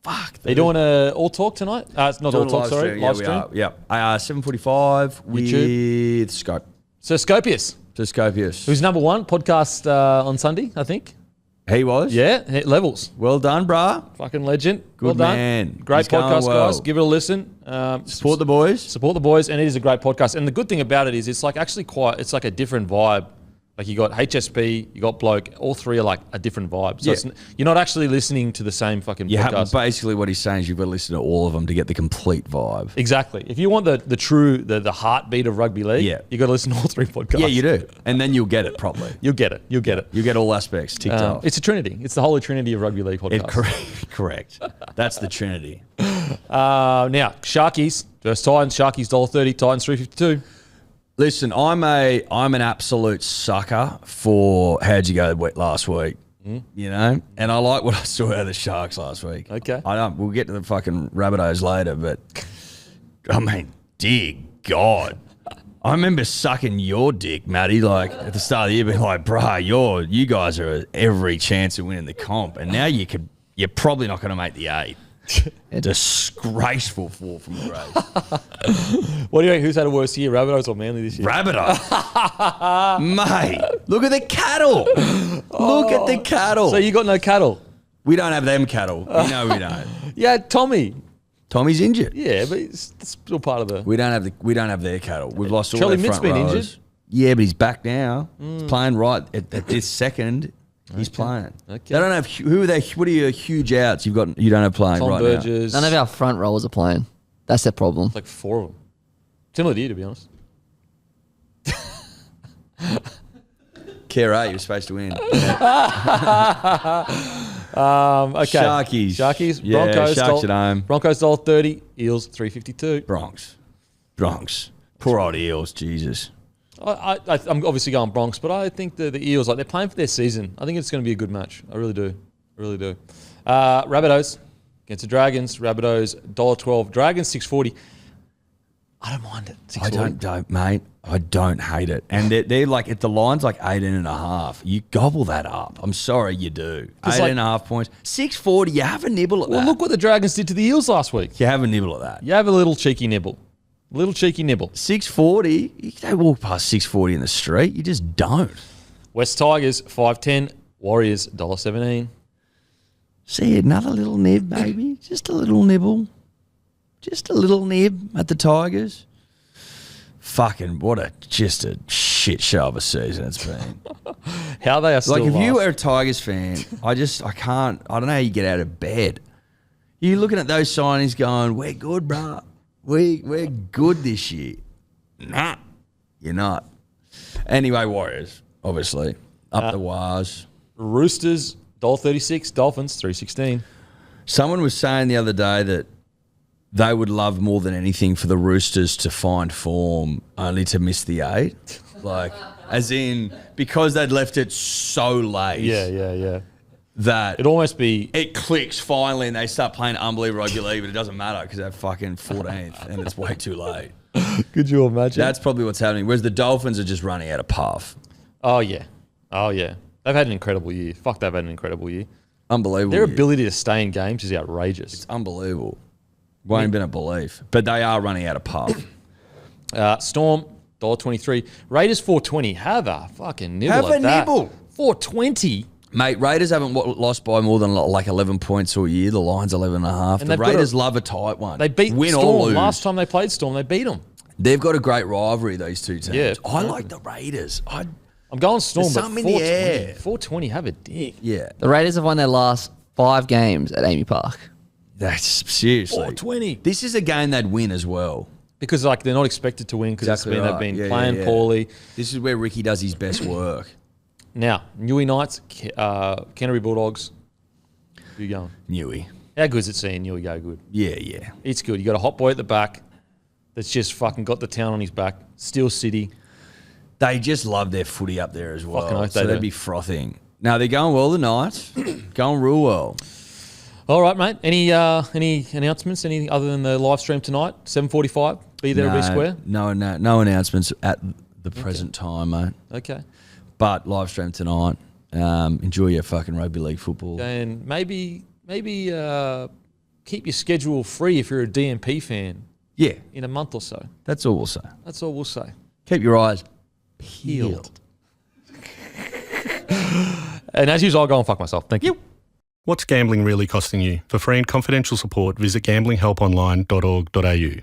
Fuck. Are you doing a all talk tonight? It's not all talk. Sorry, live stream. Yeah. 7:45 with Scope. So Scopius. Who's number one podcast on Sunday? I think he was. Yeah, levels. Well done, brah. Fucking legend. Good well done. man. Great He's going podcast, well. guys. Give it a listen. Support the boys. Support the boys, and it is a great podcast. And the good thing about it is it's actually it's a different vibe. You got HSP, you got Bloke, all three are a different vibe. So you're not actually listening to the same fucking podcast. Basically what he's saying is you've got to listen to all of them to get the complete vibe. Exactly. If you want the true, the heartbeat of rugby league, you got to listen to all three podcasts. Yeah, you do. And then you'll get it properly. You'll get it. You'll get all aspects ticked off. It's a trinity. It's the holy trinity of rugby league podcasts. Correct. That's the trinity. Now, Sharkies versus Titans. Sharkies $1.30, Titans $3.52. Listen, I'm an absolute sucker for how'd you go last week, and I like what I saw out of the Sharks last week. Okay. We'll get to the fucking Rabbitohs later, but I mean, dear God. I remember sucking your dick, Matty, at the start of the year, being like, bruh, you guys are every chance of winning the comp, and now you're probably not going to make the 8. Disgraceful fall from grace. What do you think? Who's had a worse year, Rabbitohs or Manly this year? Rabbitohs. Mate, look at the cattle. Look at the cattle. So you got no cattle? We don't have them cattle. We don't. Yeah, Tommy. Tommy's injured. Yeah, but it's still part of the... We don't have their cattle. We've lost all Charlie their front Mitt's been rows. injured. Yeah, but he's back now. He's playing right at this second. He's playing. Okay. They don't have who are they? What are your huge outs? You don't have playing Tom right Burgess. None of our front rowers are playing. That's their problem. It's 4 of them. Similar to you, to be honest. Care 8, you're supposed to win. Okay. Sharkies. Yeah, Broncos. Sharks at home. Broncos $1.30. Eels $3.52. Bronx. Poor old Eels. Jesus. I'm obviously going Bronx, but I think the Eels, they're playing for their season. I think it's going to be a good match. I really do. Rabbitohs against the Dragons. Rabbitohs $1.12. Dragons $6.40. I don't mind it. I don't hate it. And they're if the line's 18.5, you gobble that up. I'm sorry, you do. 8.5 points. $6.40, you have a nibble at that. Well, look what the Dragons did to the Eels last week. You have a nibble at that. You have a little cheeky nibble. $6.40, you don't walk past $6.40 in the street. You just don't. West Tigers $5.10. Warriors $1.17. See, another little nib, baby. Just a little nibble. Just a little nib at the Tigers. Fucking just a shit show of a season it's been. How they are still if you last. were a Tigers fan, I don't know how you get out of bed. You're looking at those signings going, we're good, bruh. We're good this year. Nah, you're not. Anyway, Warriors, obviously. Up the wires. Roosters $1.36. Dolphins $3.16. Someone was saying the other day that they would love more than anything for the Roosters to find form only to miss the 8. As in, because they'd left it so late. Yeah. That it'd almost be... It clicks finally and they start playing unbelievable rugby league, but it doesn't matter because they're fucking 14th and it's way too late. Could you imagine? That's probably what's happening. Whereas the Dolphins are just running out of puff. Oh, yeah. They've had an incredible year. They've had an incredible year. Unbelievable. Their ability to stay in games is outrageous. It's unbelievable. Won't have been a belief. But they are running out of puff. Storm $1.23. Raiders $4.20. Have a fucking nibble at that. Have a nibble. $4.20. Mate, Raiders haven't lost by more than like 11 points all year. The line's 11.5. The Raiders love a tight one. They beat Win Storm. or lose. Last time they played Storm, they beat them. They've got a great rivalry, these two teams. Yeah. I like the Raiders. I'm going Storm, There's but something in the air. 420, have a dick. Yeah. The Raiders have won their last 5 games at Amy Park. That's seriously. 420. This is a game they'd win as well. Because like they're not expected to win because Exactly they've right. been playing poorly. This is where Ricky does his best work. Now, Newey Knights, Canterbury Bulldogs. Who you going? Newey. How good is it seeing Newey go good? Yeah. It's good. You got a hot boy at the back that's just fucking got the town on his back. Steel City. They just love their footy up there as well. Fucking oath so they they'd do. be frothing. No, they're going well tonight. Going real well. All right, mate. Any announcements? Any other than the live stream tonight? 7:45. Be there, be square. No announcements at the present time, mate. Okay. But live stream tonight. Enjoy your fucking rugby league football. And maybe keep your schedule free if you're a DMP fan. Yeah, In a month or so. that's all we'll say. That's all we'll say. Keep your eyes peeled. And as usual, I'll go and fuck myself. Thank you. What's gambling really costing you? For free and confidential support, visit gamblinghelponline.org.au.